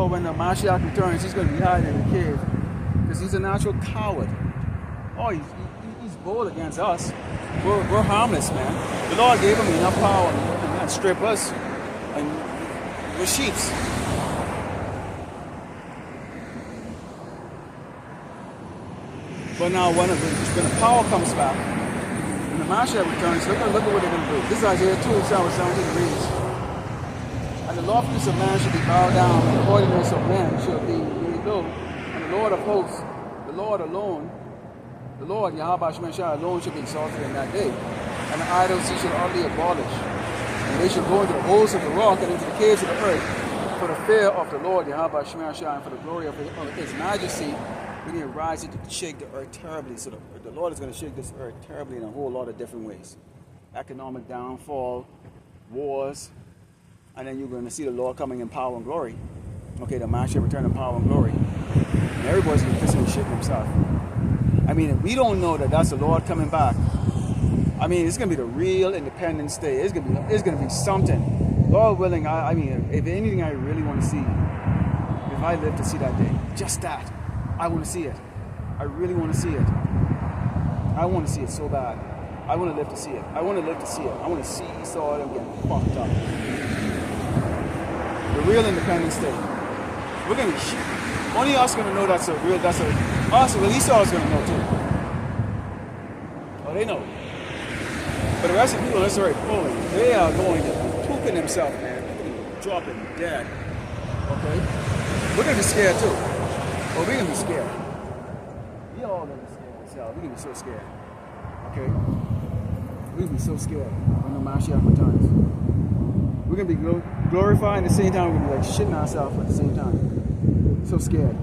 when the Mashiach returns, he's going to be hiding in the cave because he's a natural coward. Oh, he's bold against us. We're harmless, man. The Lord gave him enough power and strip us, and we're sheeps. But now when the power comes back, when the Mashiach returns, look at what they're going to do. This is Isaiah 2, verse 17 reads, and the loftiness of man shall be bowed down, and the haughtiness of man shall be made low. And the Lord of hosts, the Lord alone, the Lord, Yahweh Shemeshah alone shall be exalted in that day. And the idols he shall utterly abolish. And they shall go into the holes of the rock and into the caves of the earth, for the fear of the Lord, Yahweh Shemeshah, and for the glory of his majesty, when he arises to shake the earth terribly. So the Lord is going to shake this earth terribly in a whole lot of different ways. Economic downfall, wars, and then you're going to see the Lord coming in power and glory. Okay, the man shall return in power and glory. And everybody's going to be pissing and shitting himself. I mean, if we don't know that that's the Lord coming back, I mean, it's going to be the real Independence Day. It's going to be something. Lord willing, I mean, if anything I really want to see, if I live to see that day, just that. I want to see it. I really want to see it. I want to see it so bad. I want to live to see it. I want to live to see it. I want to see Esau and get fucked up. The real Independence Day. We're going to be only us going to know us, well, Esau's going to know too. Oh, they know. But the rest of the people that's already pulling, they are going to be pooping themselves, man. They're going to be dropping dead. Okay? We're going to be scared too. Oh, we're going to be scared. We all going to be scared ourselves. We're going to be so scared. Okay? We're going to be so scared when the Mashiach returns. We're going to be glorified at the same time. We're going to be like shitting ourselves at the same time. So scared.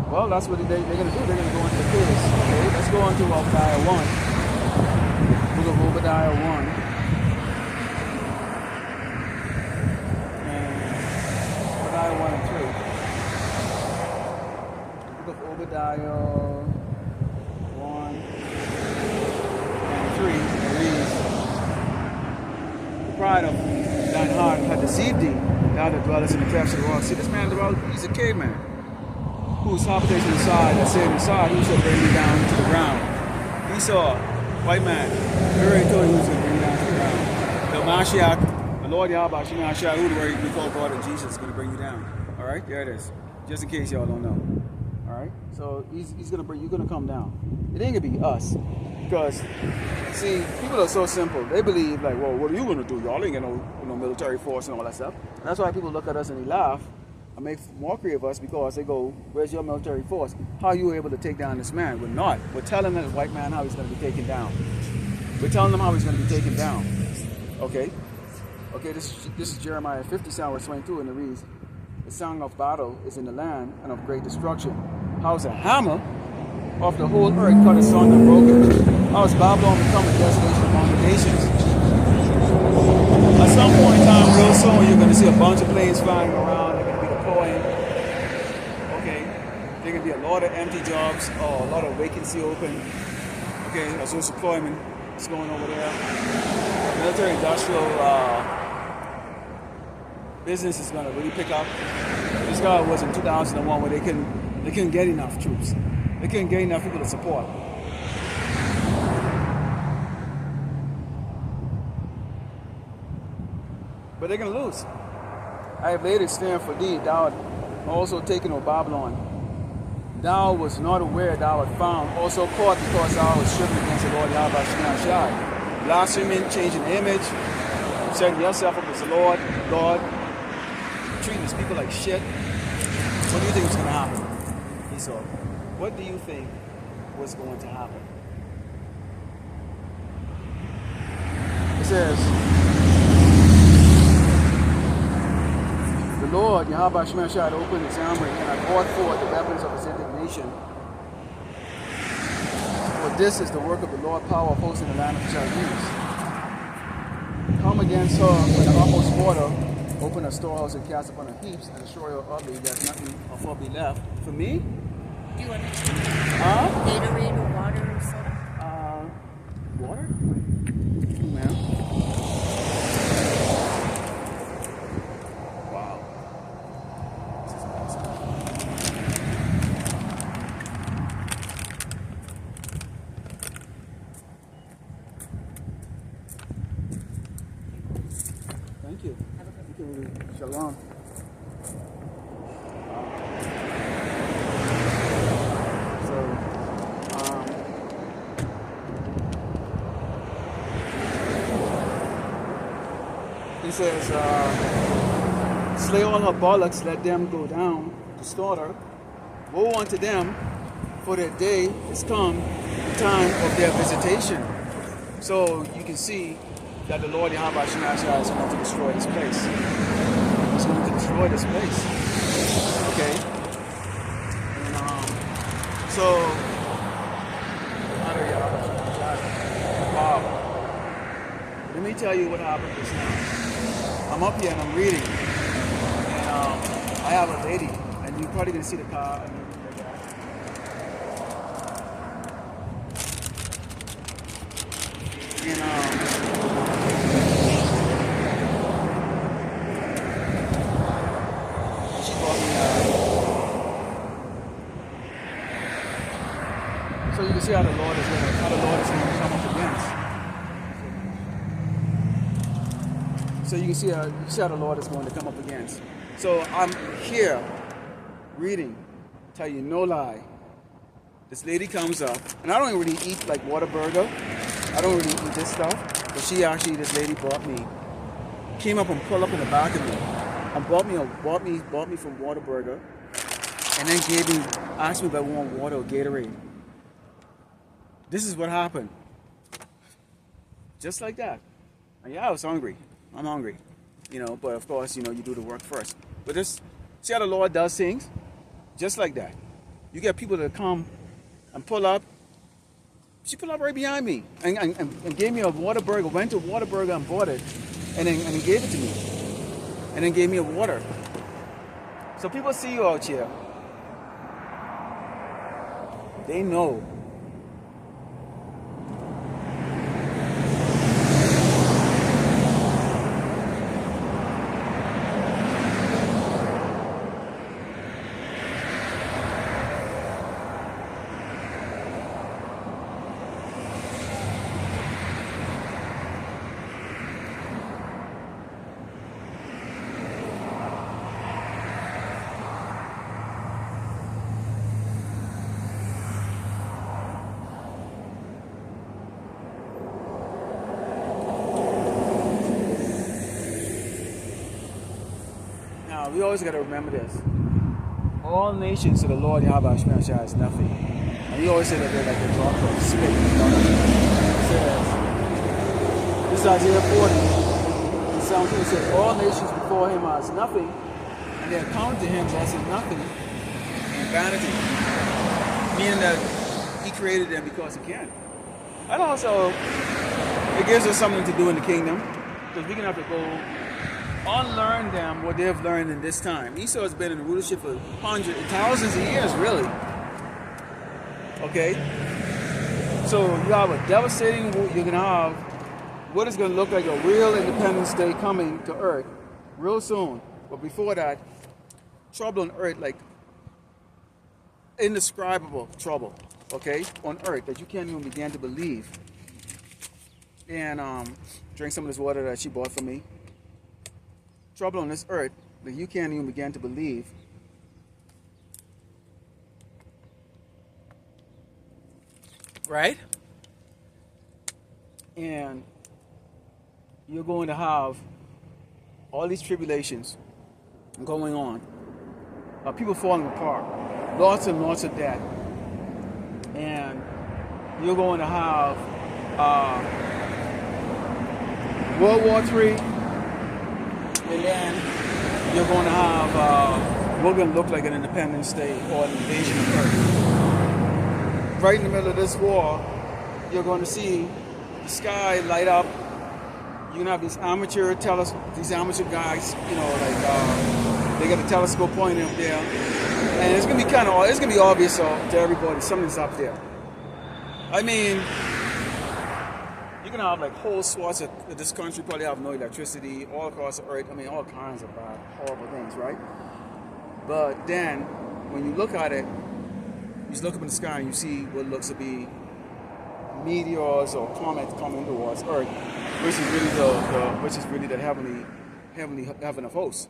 Well, that's what they're going to do. They're going to go into the caves. Okay? Let's go on to Obadiah 1. Book of Obadiah 1. And Obadiah 1 and 3. Book of Obadiah 1 and 3. It reads, the pride of thine heart hath deceived thee, thou that dwellest in the clefts of the rock. See, this man, he's a caveman, whose habitation inside, that said inside, who shall bring you down to the ground. Esau, white man, he already told you who's going to bring you down to the ground. The Mashiach, the Lord Yahweh Shemeshah, who the word we call God and Jesus is going to bring you down. All right, there it is. Just in case y'all don't know. All right, so he's going to bring, you're going to come down. It ain't going to be us, because see, people are so simple. They believe like, well, what are you going to do? Y'all ain't got no military force and all that stuff. And that's why people look at us and they laugh and make mockery of us, because they go, where's your military force? How are you able to take down this man? We're not. We're telling that white man how he's going to be taken down. We're telling them how he's going to be taken down. Okay? Okay, this is Jeremiah 50, verse 22, and it reads, the sound of battle is in the land and of great destruction. How's a hammer of the whole earth cut asunder and broken? How is Babylon become a desolation among the nations? At some point in time, real soon, you're going to see a bunch of planes flying around. Okay, they're There can be a lot of empty jobs or a lot of vacancy open. Okay, as well as employment is going over there. Military industrial business is going to really pick up. This guy was in 2001 where they couldn't get enough troops. They couldn't get enough people to support. But they're going to lose. I have laid it stand for thee, thou art also taken of Babylon. Thou was not aware thou art found, also caught because thou was striven against the Lord Yahweh Shai. Blaspheming, changing the image, setting yourself up as the Lord, God, treating his people like shit. What do you think is going to happen? Esau, what do you think was going to happen? It says, the Lord, Yahweh Shai, had opened his armory and had brought forth the weapons of his indignation. For this is the work of the Lord, power of hosts in the land of the Chaldees. Come against her with the utmost water, open a storehouse and cast upon her heaps, and destroy her utterly, that nothing of her be left. For me? Do you want Gatorade or water or soda? Water? Ma'am. Wow. This is awesome. Thank you. Thank you. Shalom. He says, slay all her bullocks, let them go down to slaughter. Woe unto them, for their day is come, the time of their visitation. So you can see that the Lord Yahweh is going to destroy this place. He's going to destroy this place. Okay? And, so, wow. Let me tell you what happened just now. I'm up here and I'm reading, and I have a lady, and you're probably gonna see the car. And she bought me. So you can see how the Lord is going to come up against. So you can see how the Lord is going to come up against. So I'm here reading, tell you no lie. This lady comes up, and I don't really eat like Whataburger. I don't really eat this stuff. But this lady came up and pulled up in the back of me, and bought me from Whataburger, and then asked me if I want water or Gatorade. This is what happened. Just like that. And yeah, I was hungry. I'm hungry, but of course, you do the work first. But see how the Lord does things? Just like that. You get people that come and pull up. She pulled up right behind me and gave me a Whataburger, went to Whataburger and bought it, and then gave it to me. And then gave me a water. So people see you out here. They know. We always got to remember this. All nations to the Lord Yahweh Shai is nothing. And he always said that they're like a drop of spit. This is Isaiah 40. And 17 says, all nations before him are as nothing, and they account to him as nothing and vanity. Meaning that he created them because he can. And also, it gives us something to do in the kingdom. Because we're going to have to go unlearn them what they've learned in this time. Esau has been in rulership for hundreds, thousands of years, really. Okay? So you have a devastating, you're going to have what is going to look like a real Independence Day coming to Earth real soon. But before that, trouble on Earth, like indescribable trouble, okay, on Earth that you can't even begin to believe. And drink some of this water that she bought for me. Trouble on this earth that you can't even begin to believe. Right? And you're going to have all these tribulations going on. People falling apart. Lots and lots of death. And you're going to have World War III. And then you're going to have, we're going to look like an Independence Day or an invasion of Earth. Right in the middle of this war, you're going to see the sky light up. You're going to have these amateur guys, you know, like they got a telescope pointing up there. And it's going to be it's going to be obvious to everybody, something's up there. I mean, you're going to have like whole swaths of this country probably have no electricity all across the earth. I mean, all kinds of bad, horrible things, right? But then, when you look at it, you just look up in the sky and you see what looks to be meteors or comets coming towards Earth, which is really the heaven of hosts,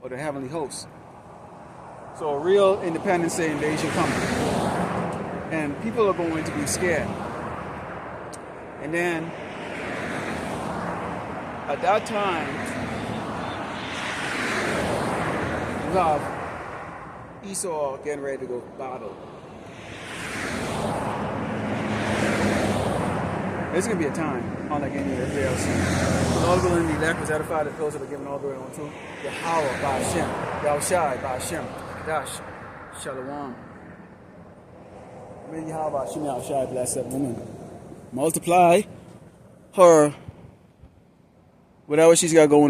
or the heavenly host. So a real Independence Day invasion coming, and people are going to be scared. And then, at that time, you have Esau getting ready to go battle. It's going to be a time unlike any other else. All the will elect was edified at those that are given all the way on to Yahweh by Hashem, Yahushai by Hashem, Dash, Shalom. May Yahweh by Hashem, Yahushai bless that woman. Multiply her, whatever she's got going on.